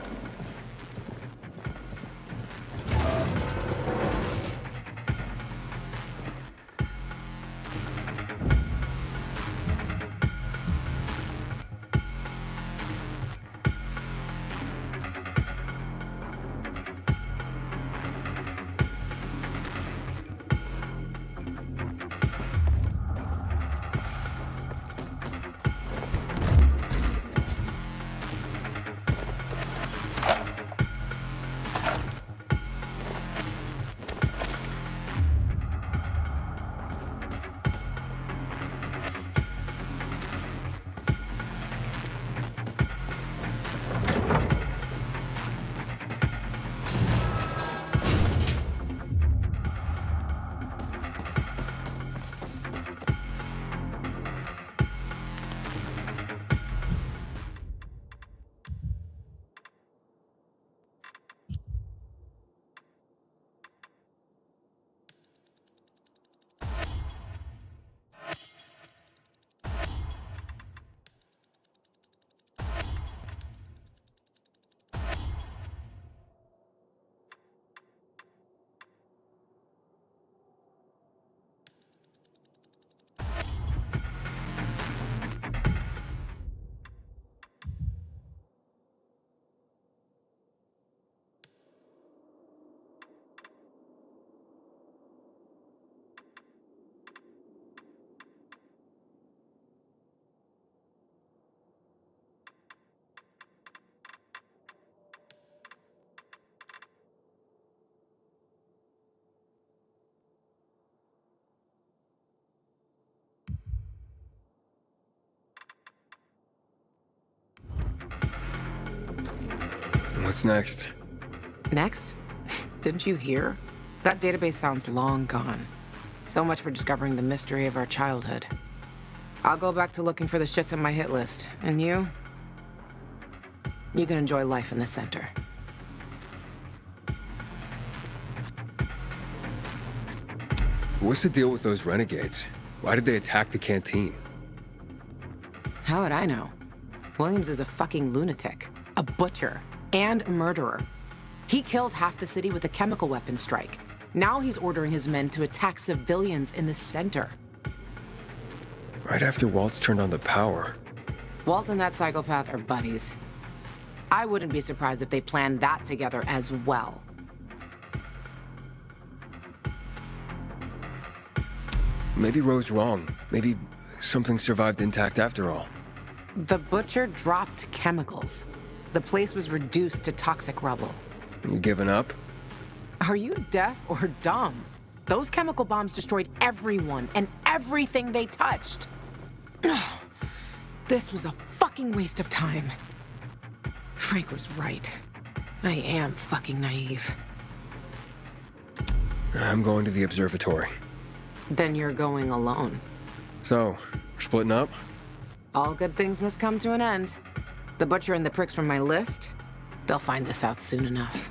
What's next? Next? Didn't you hear? That database sounds long gone. So much for discovering the mystery of our childhood. I'll go back to looking for the shits on my hit list. And you? You can enjoy life in the center. What's the deal with those renegades? Why did they attack the canteen? How would I know? Williams is a fucking lunatic, a butcher, and a murderer. He killed half the city with a chemical weapon strike. Now he's ordering his men to attack civilians in the center. Right after Waltz turned on the power. Walt and that psychopath are buddies. I wouldn't be surprised if they planned that together as well. Maybe Ro's wrong. Maybe something survived intact after all. The butcher dropped chemicals. The place was reduced to toxic rubble. You giving up? Are you deaf or dumb? Those chemical bombs destroyed everyone and everything they touched. This was a fucking waste of time. Frank was right. I am fucking naive. I'm going to the observatory. Then you're going alone. So, we're splitting up? All good things must come to an end. The butcher and the pricks from my list, they'll find this out soon enough.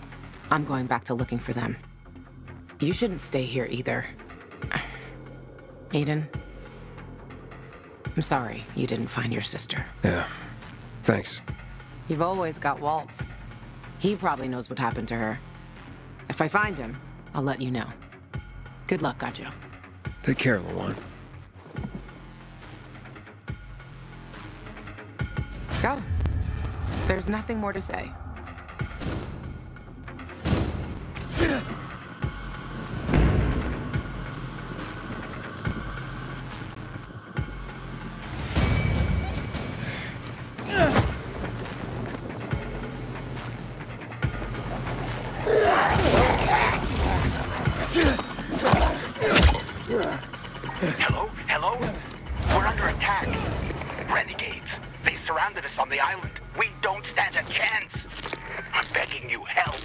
I'm going back to looking for them. You shouldn't stay here either. Aiden, I'm sorry you didn't find your sister. Yeah, thanks. You've always got Waltz. He probably knows what happened to her. If I find him, I'll let you know. Good luck, Gajo. Take care, Lawan. Go. There's nothing more to say. Hello? Hello? We're under attack. Renegades. They surrounded us on the island. We don't stand a chance. I'm begging you, help.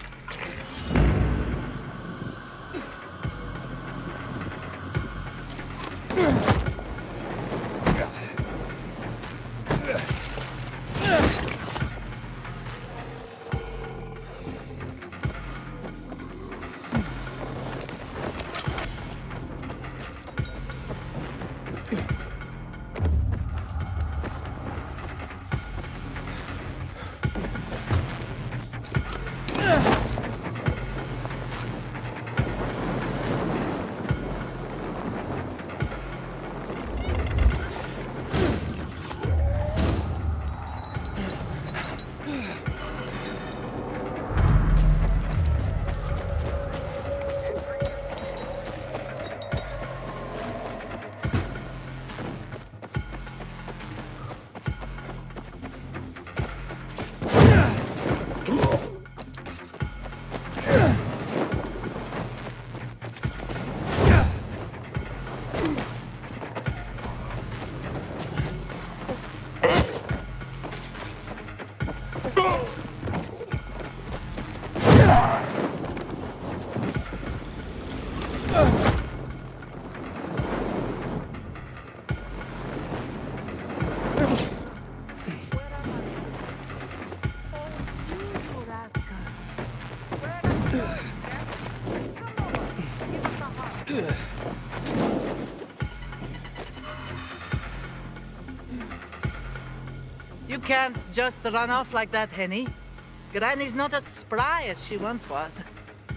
You can't just run off like that, Henny. Granny's not as spry as she once was.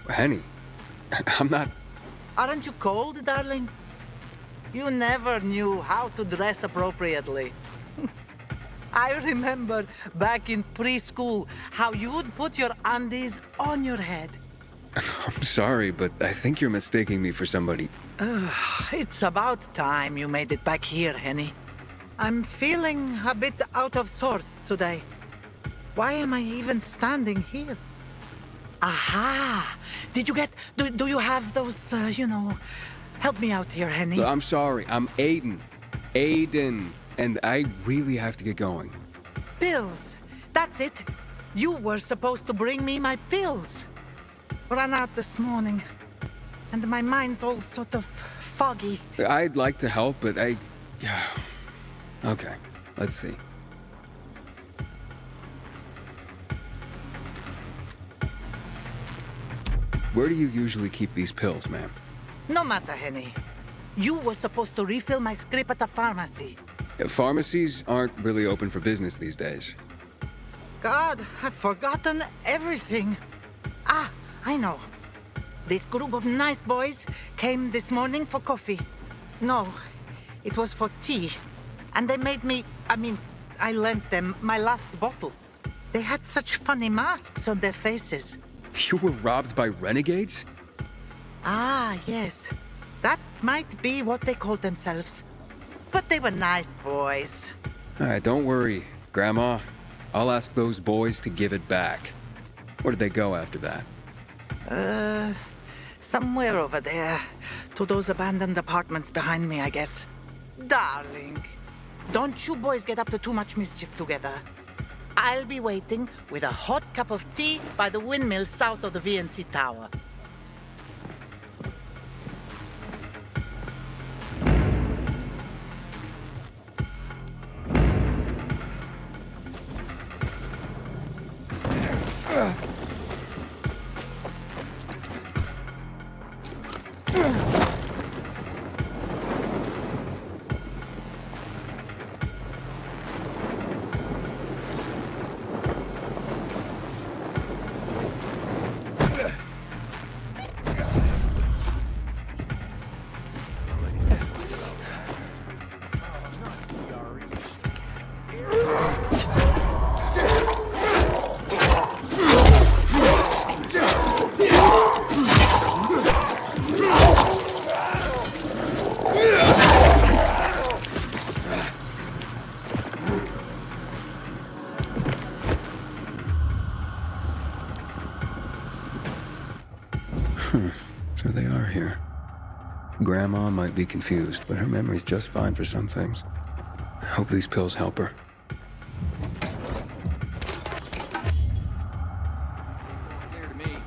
Henny, I'm not... Aren't you cold, darling? You never knew how to dress appropriately. I remember back in preschool how you would put your undies on your head. I'm sorry, but I think you're mistaking me for somebody. It's about time you made it back here, Henny. I'm feeling a bit out of sorts today. Why am I even standing here? Aha! Did you get... Do you have those, you know... Help me out here, Henny. I'm sorry, I'm Aiden. Aiden. And I really have to get going. Pills. That's it. You were supposed to bring me my pills. Ran out this morning. And my mind's all sort of foggy. I'd like to help, but yeah. Okay, let's see. Where do you usually keep these pills, ma'am? No matter, Henny. You were supposed to refill my script at the pharmacy. Pharmacies aren't really open for business these days. God, I've forgotten everything. Ah, I know. This group of nice boys came this morning for coffee. No, it was for tea. And they made me, I lent them my last bottle. They had such funny masks on their faces. You were robbed by renegades? Ah, yes. That might be what they called themselves. But they were nice boys. All right, don't worry, Grandma. I'll ask those boys to give it back. Where did they go after that? Somewhere over there. To those abandoned apartments behind me, I guess. Darling, don't you boys get up to too much mischief together. I'll be waiting with a hot cup of tea by the windmill south of the VNC Tower. So they are here. Grandma might be confused, but her memory's just fine for some things. I hope these pills help her. Clear to me.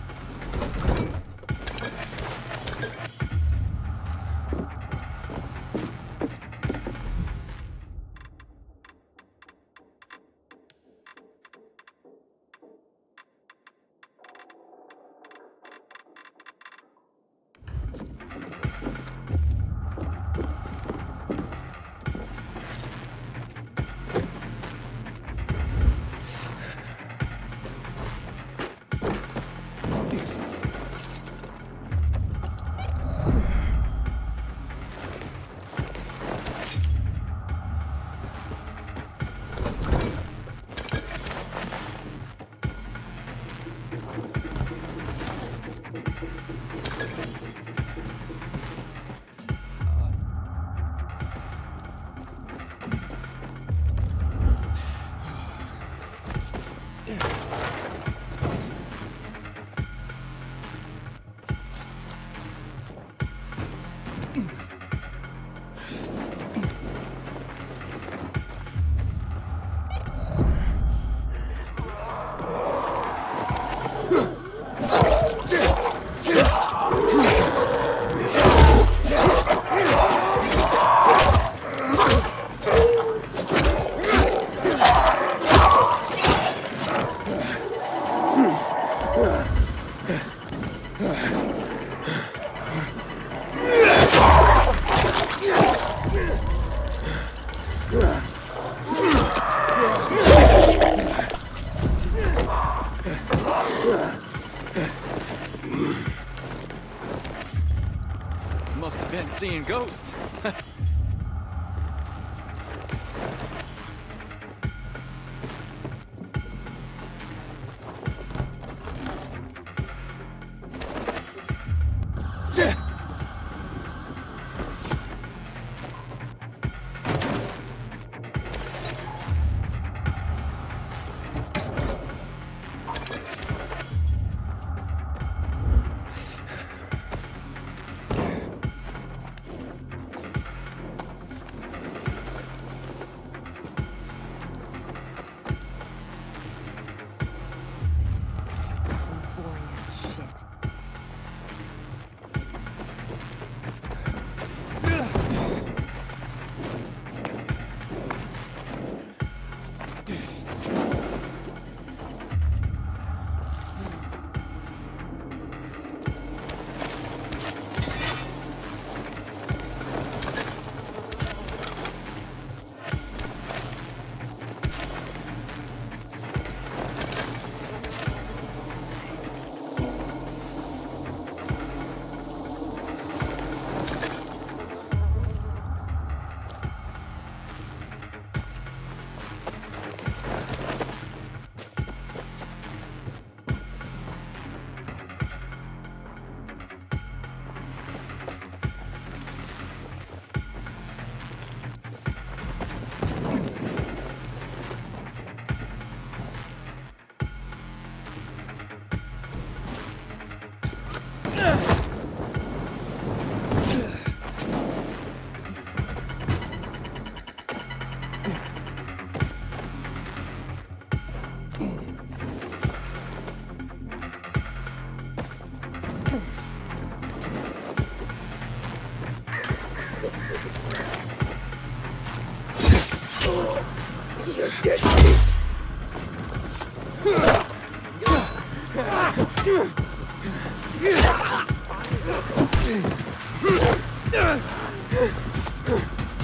Must have been seeing ghosts.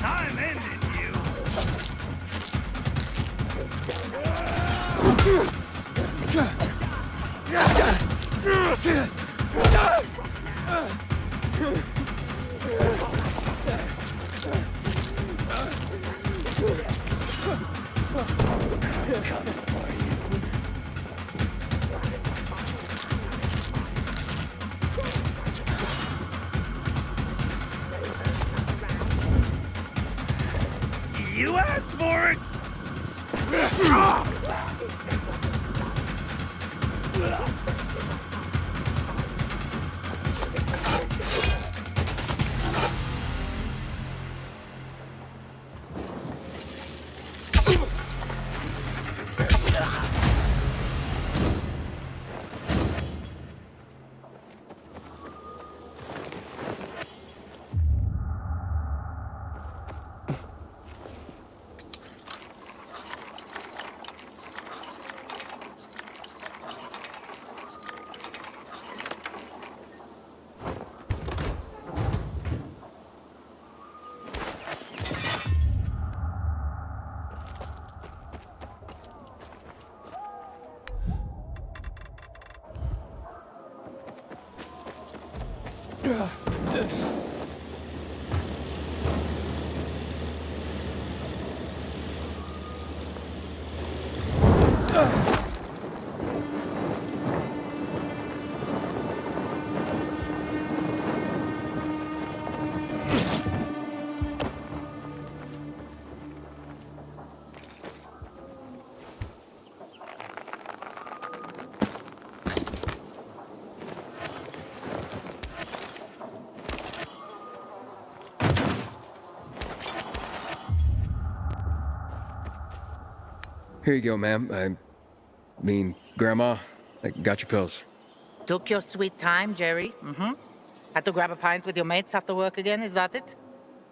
I'm ending you. You asked for it! Here you go, ma'am. I mean, Grandma, I got your pills. Took your sweet time, Jerry. Had to grab a pint with your mates after work again, is that it?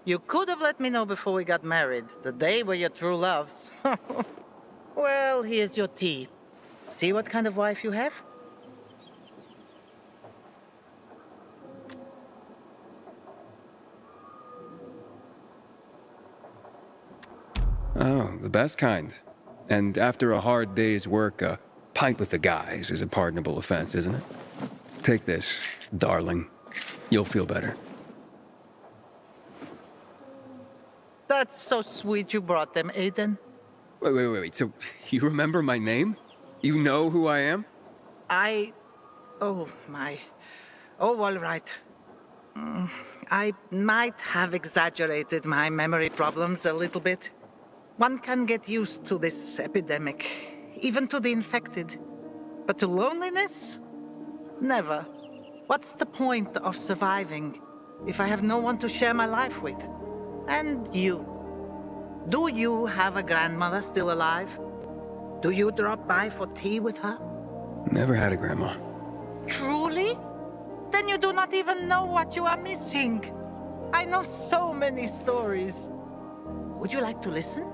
You could have let me know before we got married, the day were your true loves. Well, here's your tea. See what kind of wife you have? Oh, the best kind. And after a hard day's work, a pint with the guys is a pardonable offense, isn't it? Take this, darling. You'll feel better. That's so sweet you brought them, Aiden. Wait. So, you remember my name? You know who I am? Oh, my. Oh, all right. I might have exaggerated my memory problems a little bit. One can get used to this epidemic, even to the infected. But to loneliness? Never. What's the point of surviving if I have no one to share my life with? And you. Do you have a grandmother still alive? Do you drop by for tea with her? Never had a grandma. Truly? Then you do not even know what you are missing. I know so many stories. Would you like to listen?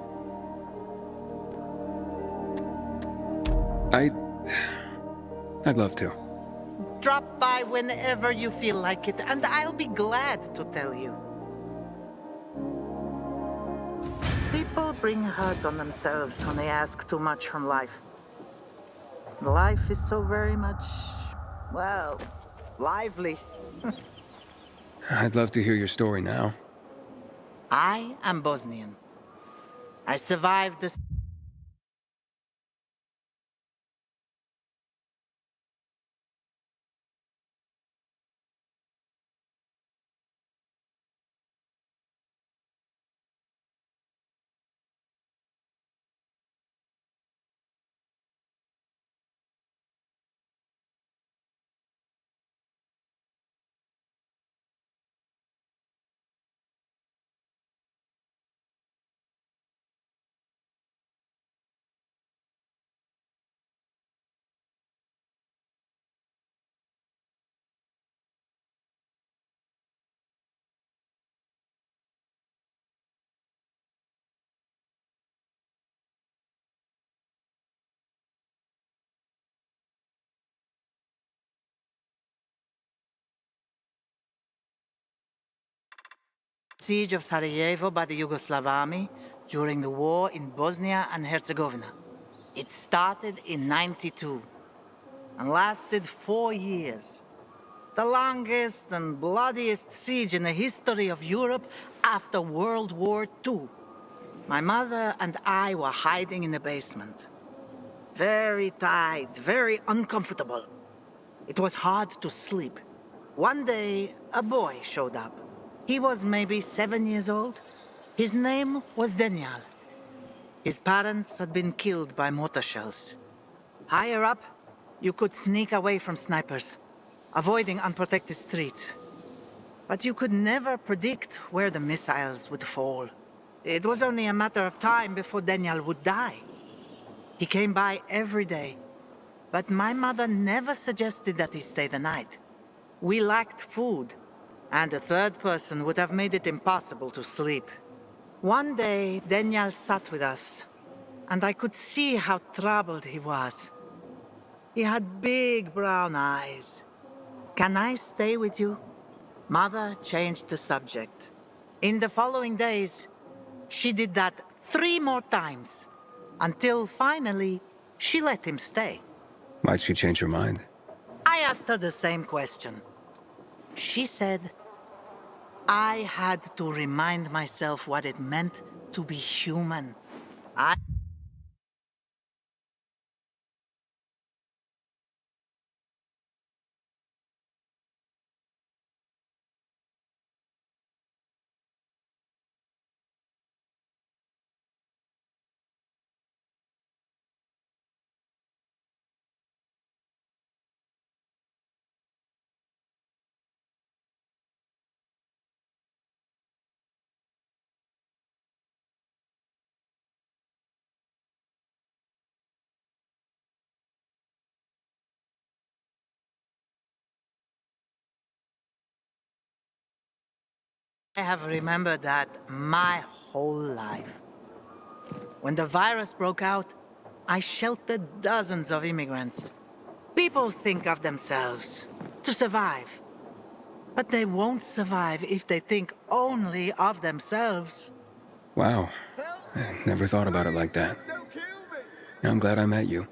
I'd love to. Drop by whenever you feel like it, and I'll be glad to tell you. People bring hurt on themselves when they ask too much from life. Life is so very much, well, lively. I'd love to hear your story now. I am Bosnian. I survived the siege of Sarajevo by the Yugoslav army during the war in Bosnia and Herzegovina. It started in '92 and lasted 4 years. The longest and bloodiest siege in the history of Europe after World War II. My mother and I were hiding in the basement. Very tight, very uncomfortable. It was hard to sleep. One day, a boy showed up. He was maybe 7 years old. His name was Daniel. His parents had been killed by mortar shells. Higher up, you could sneak away from snipers, avoiding unprotected streets. But you could never predict where the missiles would fall. It was only a matter of time before Daniel would die. He came by every day, but my mother never suggested that he stay the night. We lacked food, and a third person would have made it impossible to sleep. One day, Daniel sat with us, and I could see how troubled he was. He had big brown eyes. "Can I stay with you?" Mother changed the subject. In the following days, she did that 3 more times, until finally, she let him stay. Why'd she change her mind? I asked her the same question. She said, I had to remind myself what it meant to be human. I have remembered that my whole life. When the virus broke out, I sheltered dozens of immigrants. People think of themselves to survive. But they won't survive if they think only of themselves. Wow. I never thought about it like that. I'm glad I met you.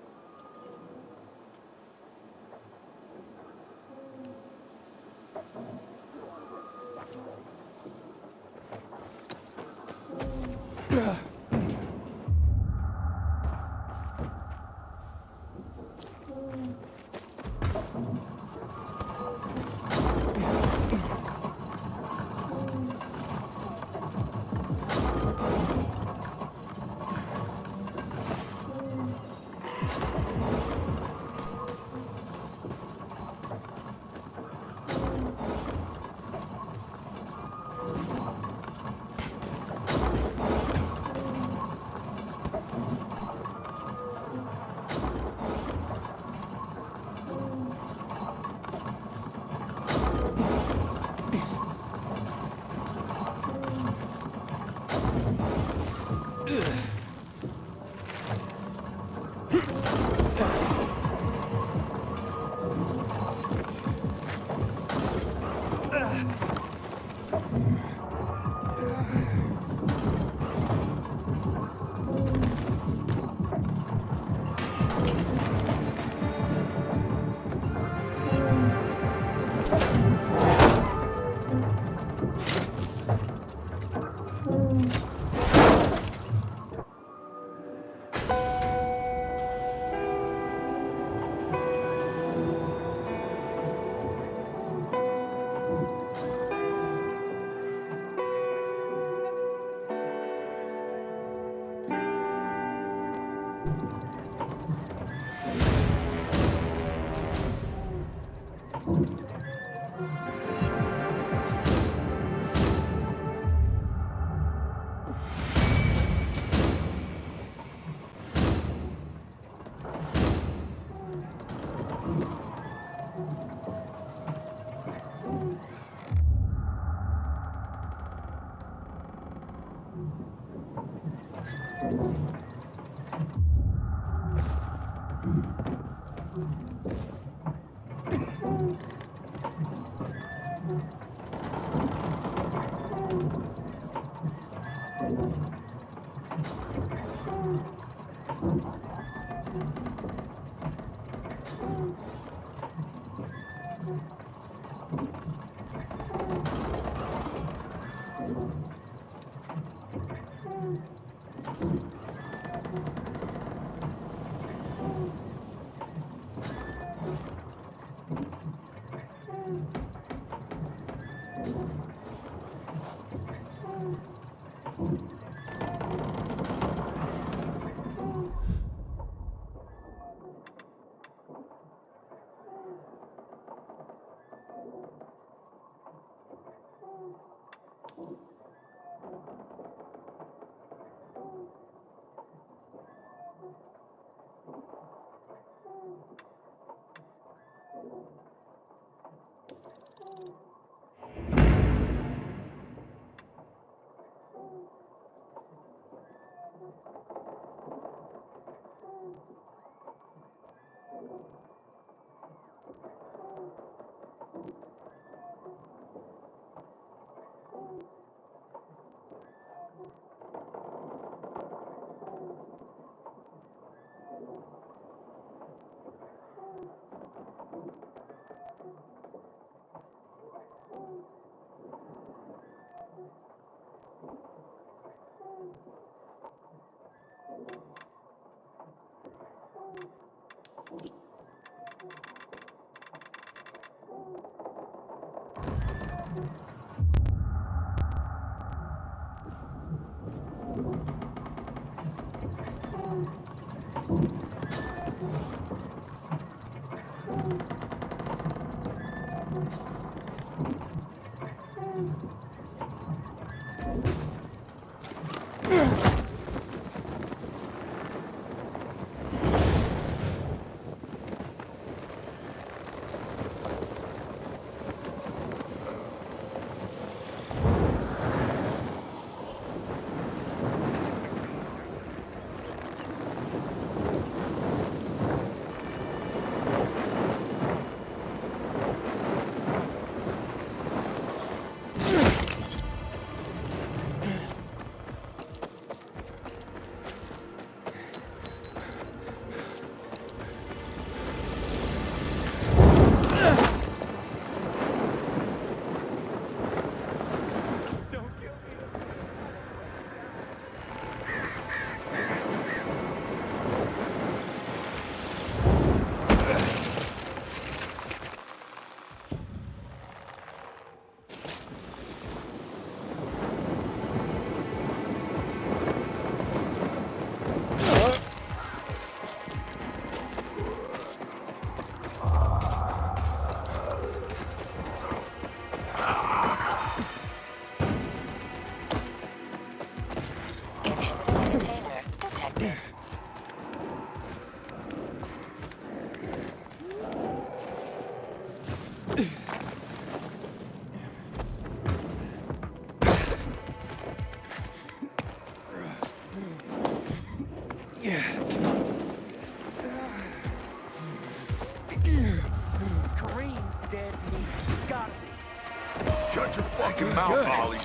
Kareem's dead meat. Gotta be. Shut your fucking mouth, Ollie.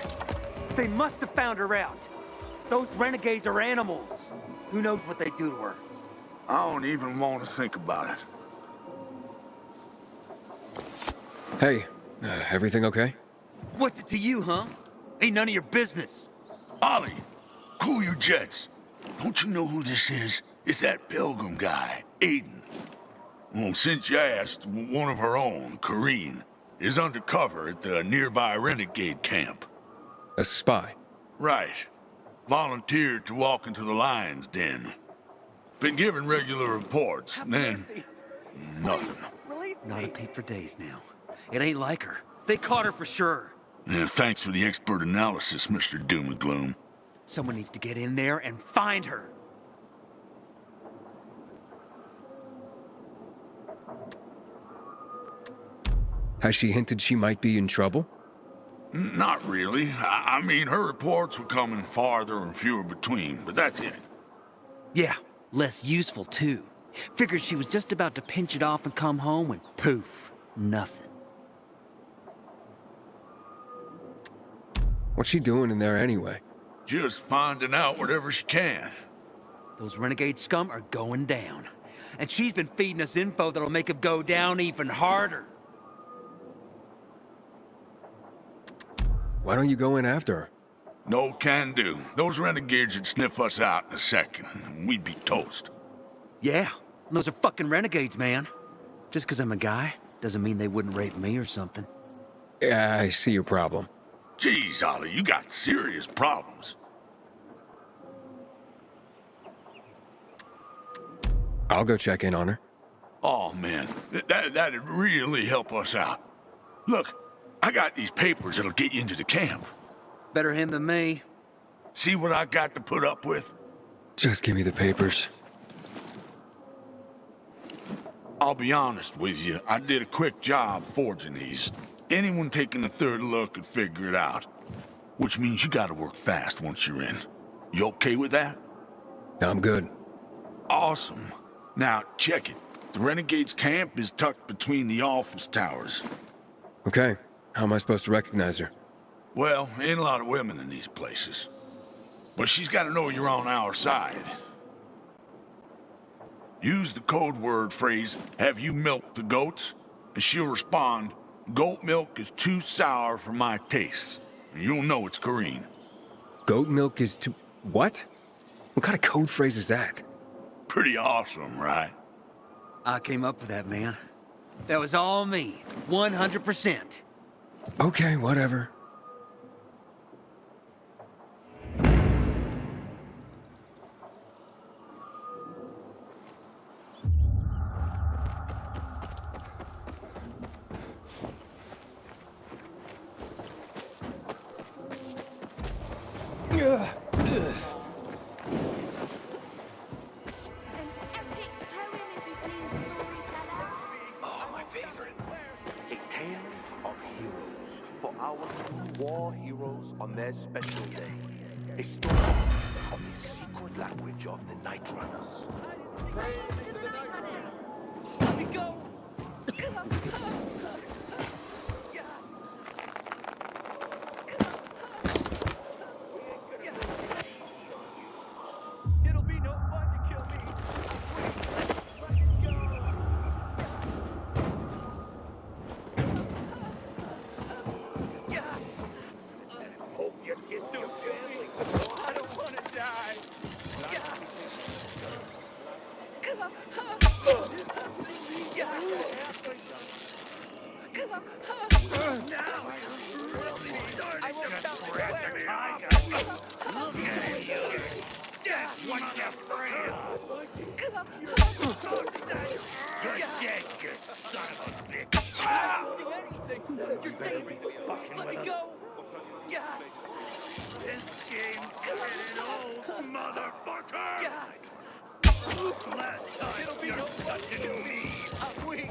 They must have found her out. Those renegades are animals. Who knows what they do to her? I don't even want to think about it. Hey, everything okay? What's it to you, huh? Ain't none of your business. Ollie, cool your jets. Don't you know who this is? It's that Pilgrim guy, Aiden. Well, since you asked, one of her own, Kareen, is undercover at the nearby renegade camp. A spy? Right. Volunteered to walk into the lion's den. Been giving regular reports, then nothing. Not a peep for days now. It ain't like her. They caught her for sure. Yeah, thanks for the expert analysis, Mr. Doom and Gloom. Someone needs to get in there and find her. Has she hinted she might be in trouble? Not really. I mean, her reports were coming farther and fewer between, but that's it. Yeah, less useful too. Figured she was just about to pinch it off and come home when poof, nothing. What's she doing in there anyway? Just finding out whatever she can. Those renegade scum are going down. And she's been feeding us info that'll make them go down even harder. Why don't you go in after her? No can do. Those renegades would sniff us out in a second, and we'd be toast. Yeah, those are fucking renegades, man. Just 'cause I'm a guy doesn't mean they wouldn't rape me or something. Yeah, I see your problem. Jeez, Ollie, you got serious problems. I'll go check in on her. Oh, man, that'd really help us out. Look, I got these papers that'll get you into the camp. Better him than me. See what I got to put up with? Just give me the papers. I'll be honest with you, I did a quick job forging these. Anyone taking a third look could figure it out. Which means you gotta work fast once you're in. You okay with that? I'm good. Awesome. Now, check it. The Renegade's camp is tucked between the office towers. Okay. How am I supposed to recognize her? Well, ain't a lot of women in these places. But she's gotta know you're on our side. Use the code word phrase, "Have you milked the goats?" And she'll respond, "Goat milk is too sour for my taste." And you'll know it's Kareen. Goat milk is too... What? What kind of code phrase is that? Pretty awesome, right? I came up with that, man. That was all me. 100%. Okay, whatever. Oh, my favorite. A tale of heroes for our war heroes on their special day. A story of the secret language of the Night Runners. Just let me go! It'll be no fun to kill me. Let me go. Hope you get to family. I don't want to die. I won't stop declaring. Look at you. That's what you're afraid of. You're dead, you son of a bitch. I don't see anything. You're saying just let me go. This game's getting old, motherfucker. Last time you're touching me. I'm weak.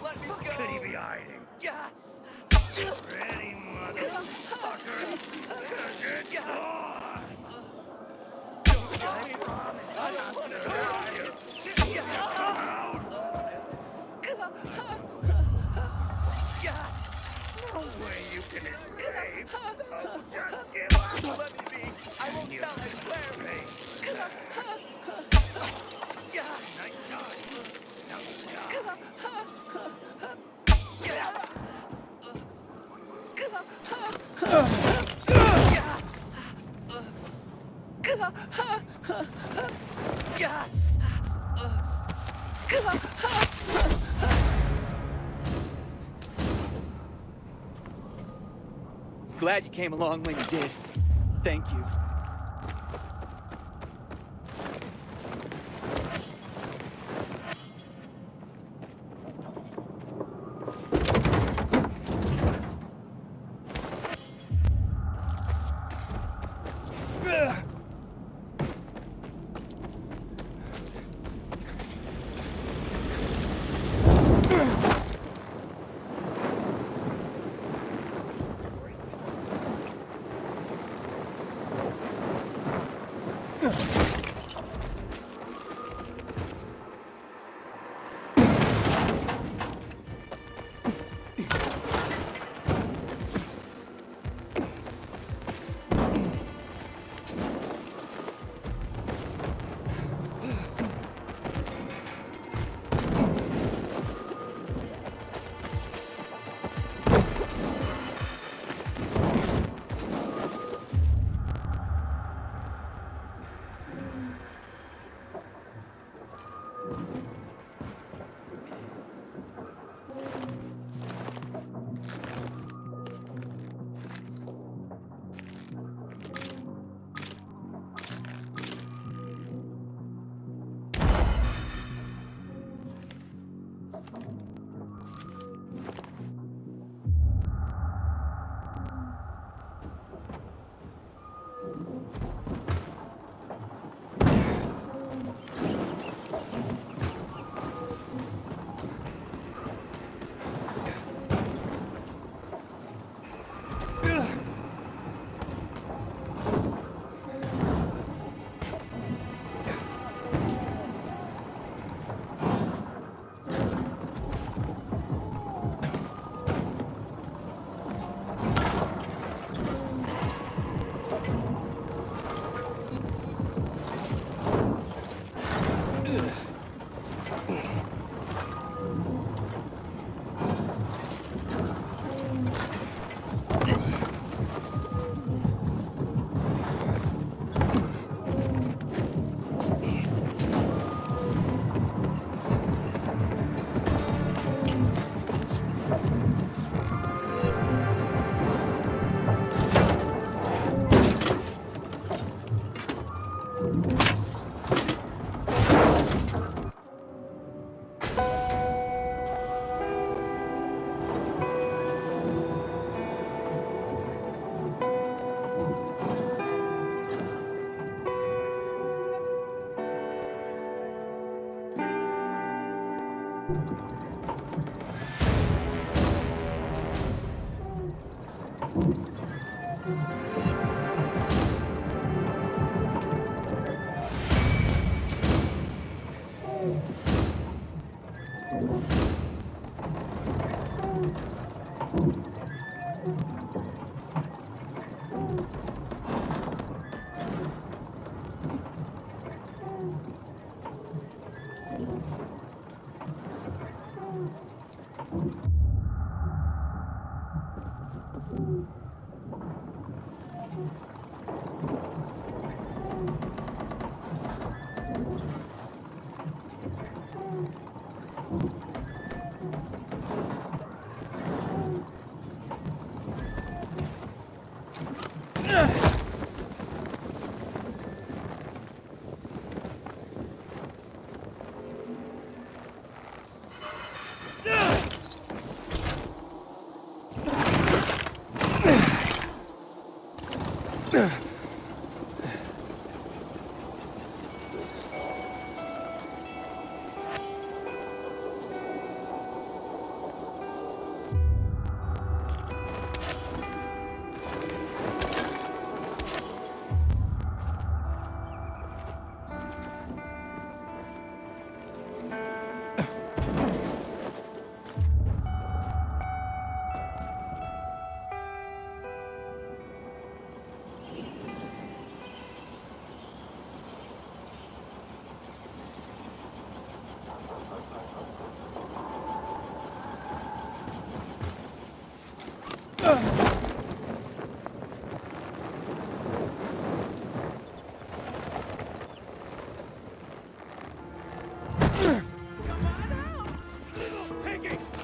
Let me go. Could he be hiding? Ready, motherfucker. Get on. I promise I don't want to die. Come out. No way you can escape. Oh, just give up. Let me be. I won't stop declaring. Nice shot. Glad you came along when you did. Thank you.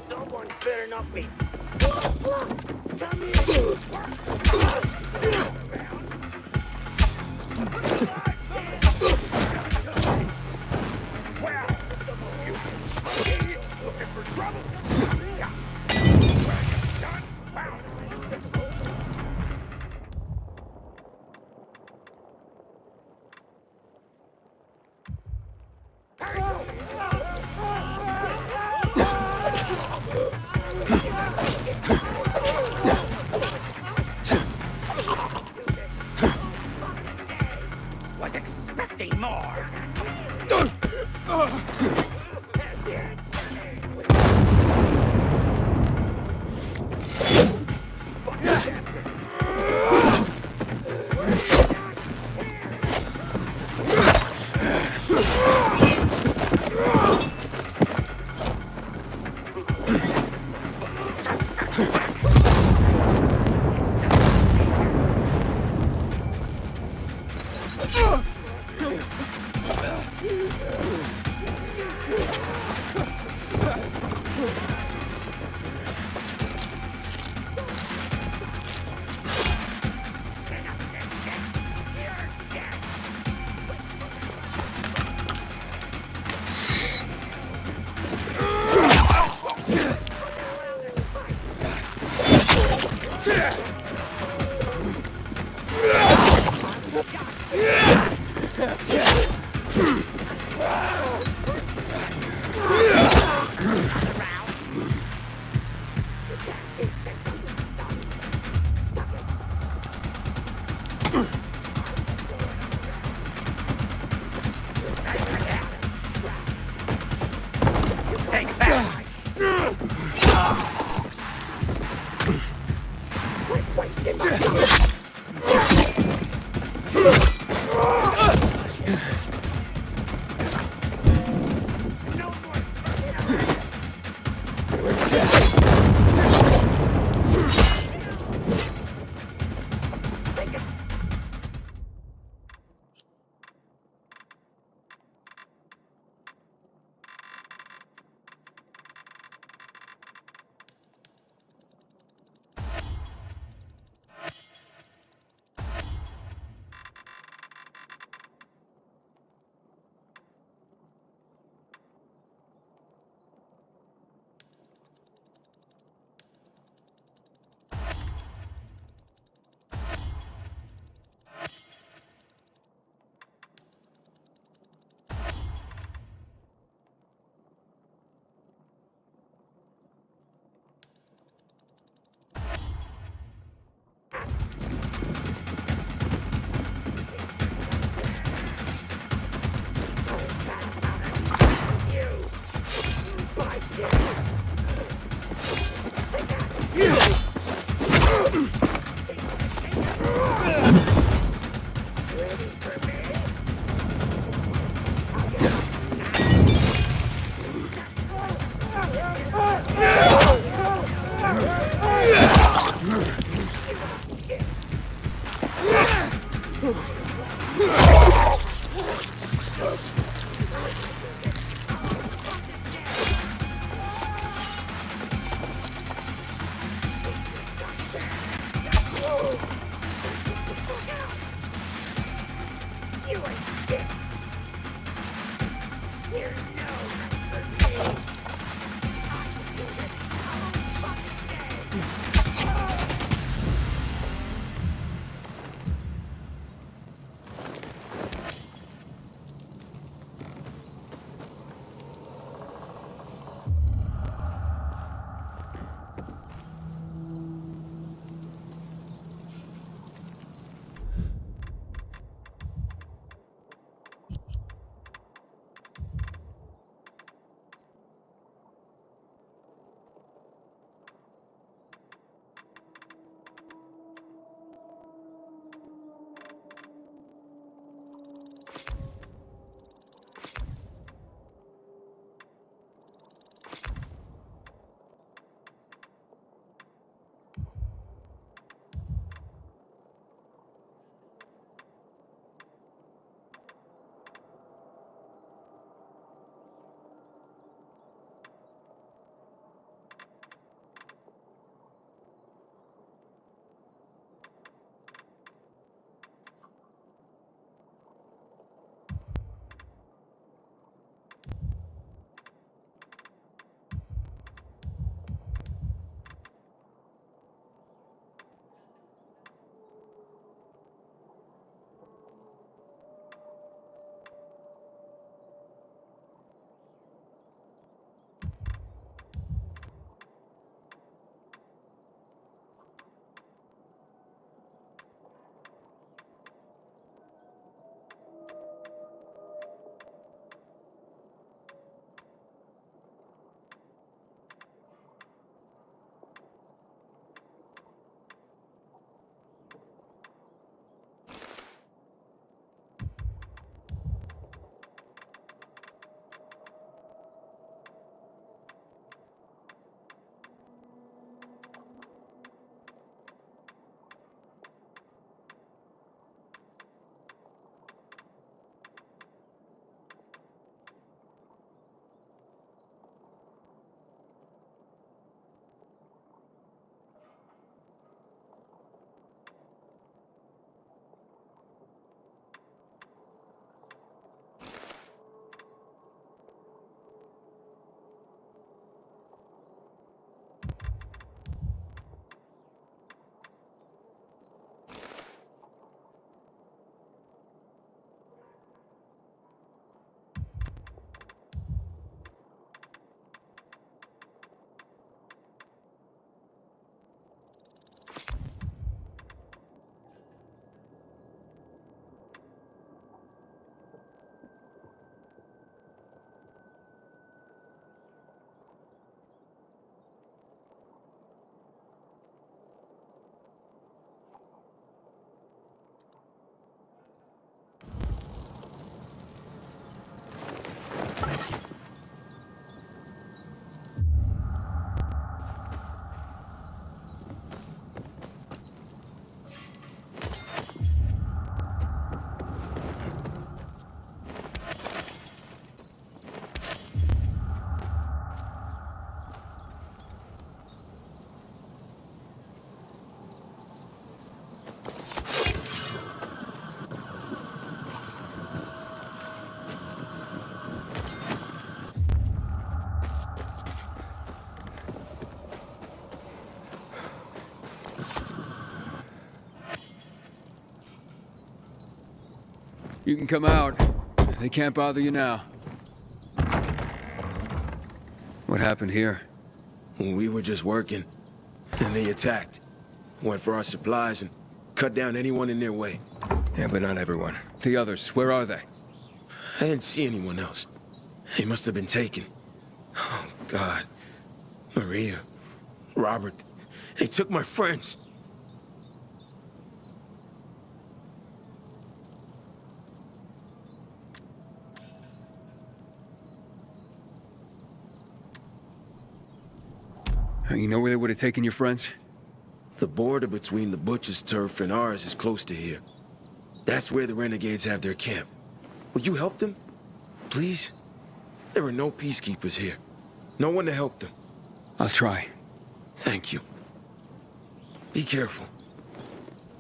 Someone better not be. Looking for trouble? Was expecting more. You can come out. They can't bother you now. What happened here? We were just working. Then they attacked. Went for our supplies and cut down anyone in their way. Yeah, but not everyone. The others, where are they? I didn't see anyone else. They must have been taken. Oh, God. Maria, Robert, they took my friends. You know where they would have taken your friends? The border between the Butcher's turf and ours is close to here. That's where the renegades have their camp. Will you help them? Please? There are no peacekeepers here. No one to help them. I'll try. Thank you. Be careful.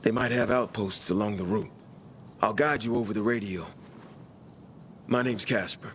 They might have outposts along the route. I'll guide you over the radio. My name's Casper.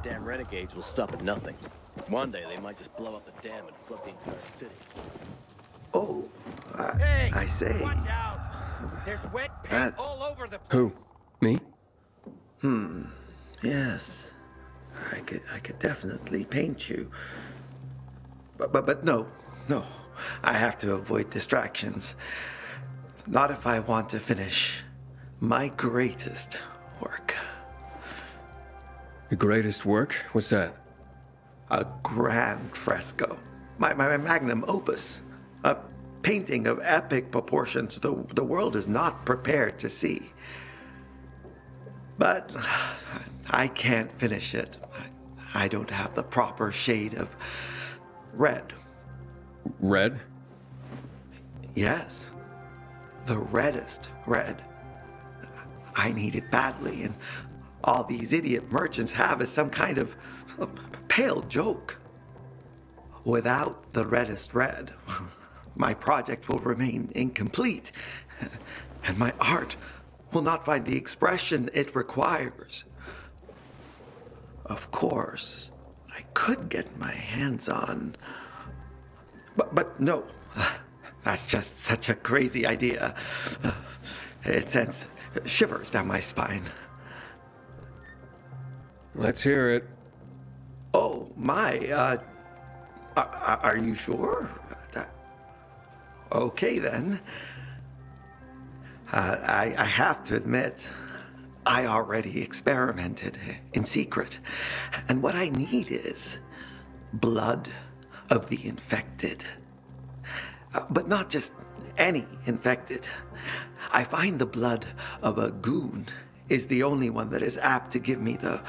Damn renegades will stop at nothing. One day they might just blow up the dam and flood the entire city. Oh, Hey, I say. watch out! There's wet paint That- all over the. Who? Me? Yes. I could definitely paint you. But no. I have to avoid distractions. Not if I want to finish my greatest work. Your greatest work? What's that? A grand fresco. My magnum opus. A painting of epic proportions the world is not prepared to see. But I can't finish it. I don't have the proper shade of red. Red? Yes. The reddest red. I need it badly, and all these idiot merchants have is some kind of pale joke. Without the reddest red, my project will remain incomplete, and my art will not find the expression it requires. Of course, I could get my hands on... But no, that's just such a crazy idea. It sends shivers down my spine. Let's hear it. Oh, my, are you sure? Okay, then. I have to admit, I already experimented in secret. And what I need is blood of the infected. But not just any infected. I find the blood of a goon is the only one that is apt to give me the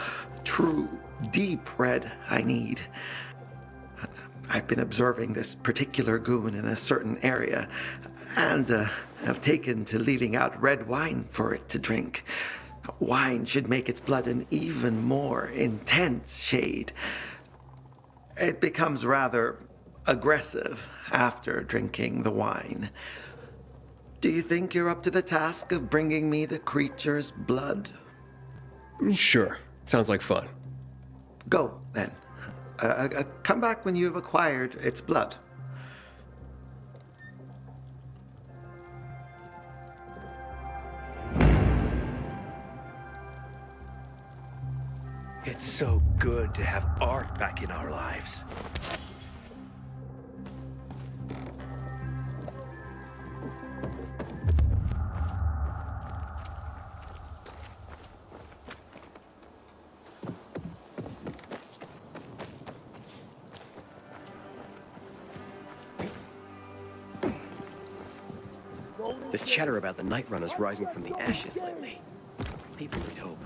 true, deep red I need. I've been observing this particular goon in a certain area, and have taken to leaving out red wine for it to drink. Wine should make its blood an even more intense shade. It becomes rather aggressive after drinking the wine. Do you think you're up to the task of bringing me the creature's blood? Sure. Sounds like fun. Go, then. Come back when you have acquired its blood. It's so good to have art back in our lives. This chatter about the Night Runners rising from the ashes lately. People need hope.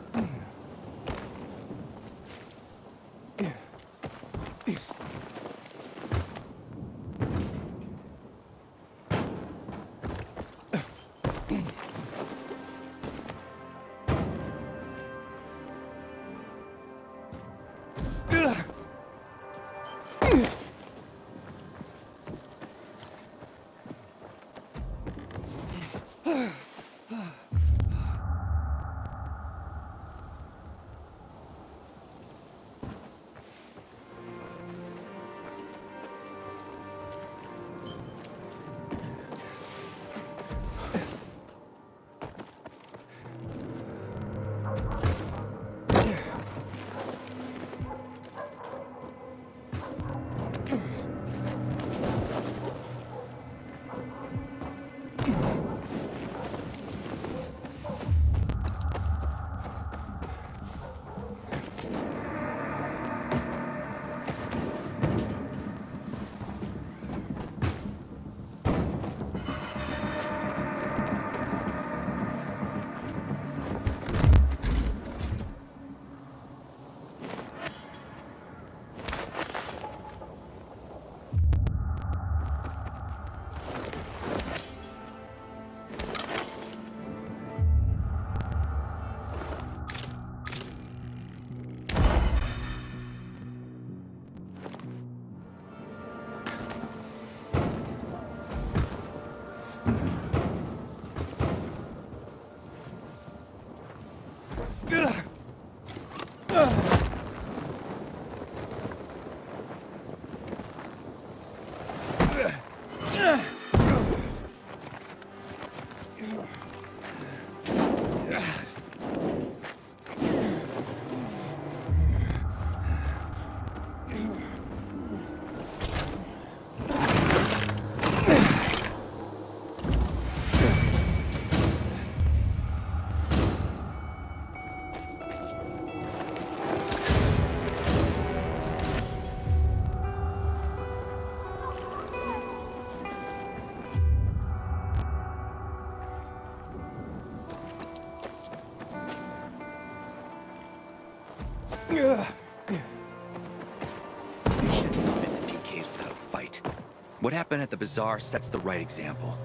What happened at the bazaar sets the right example.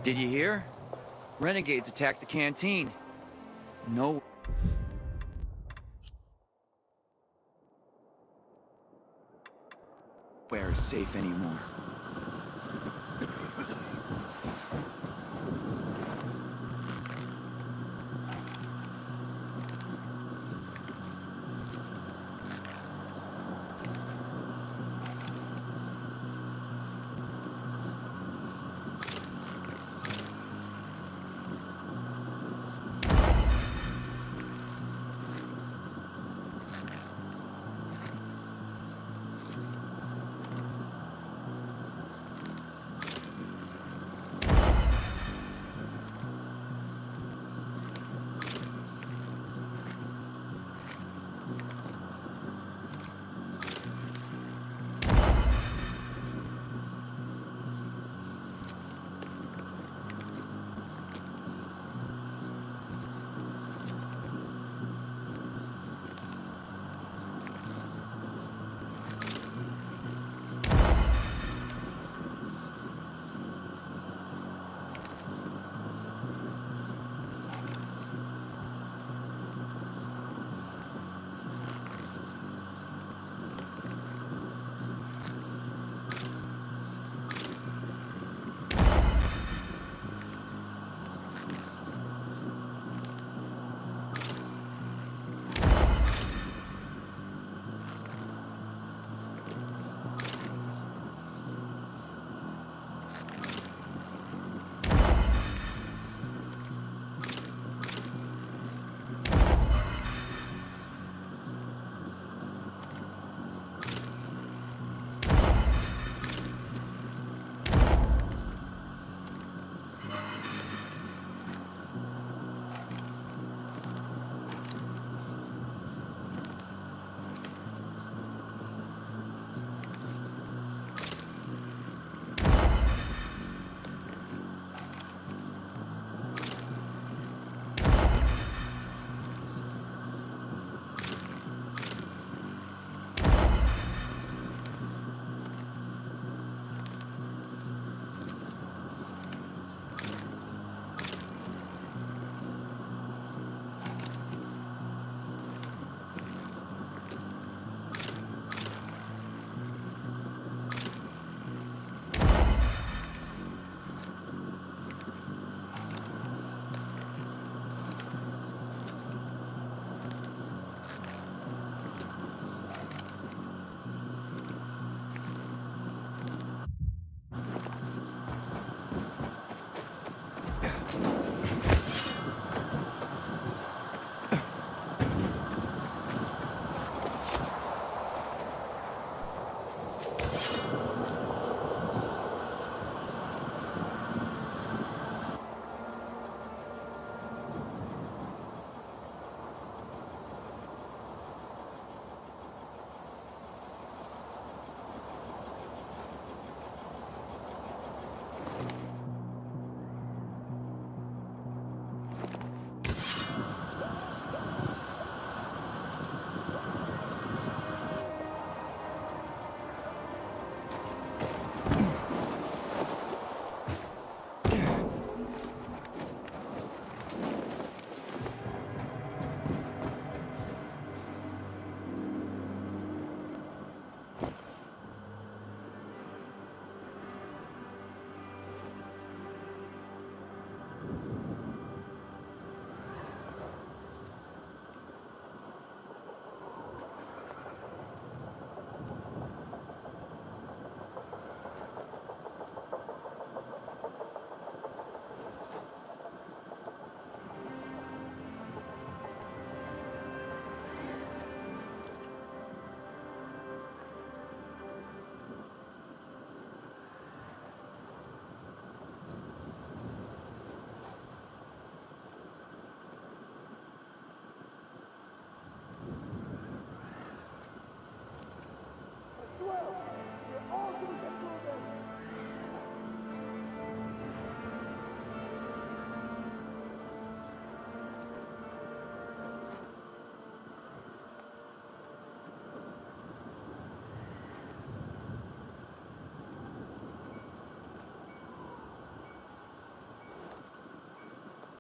Did you hear? Renegades attacked the canteen. No. Where is safe anymore.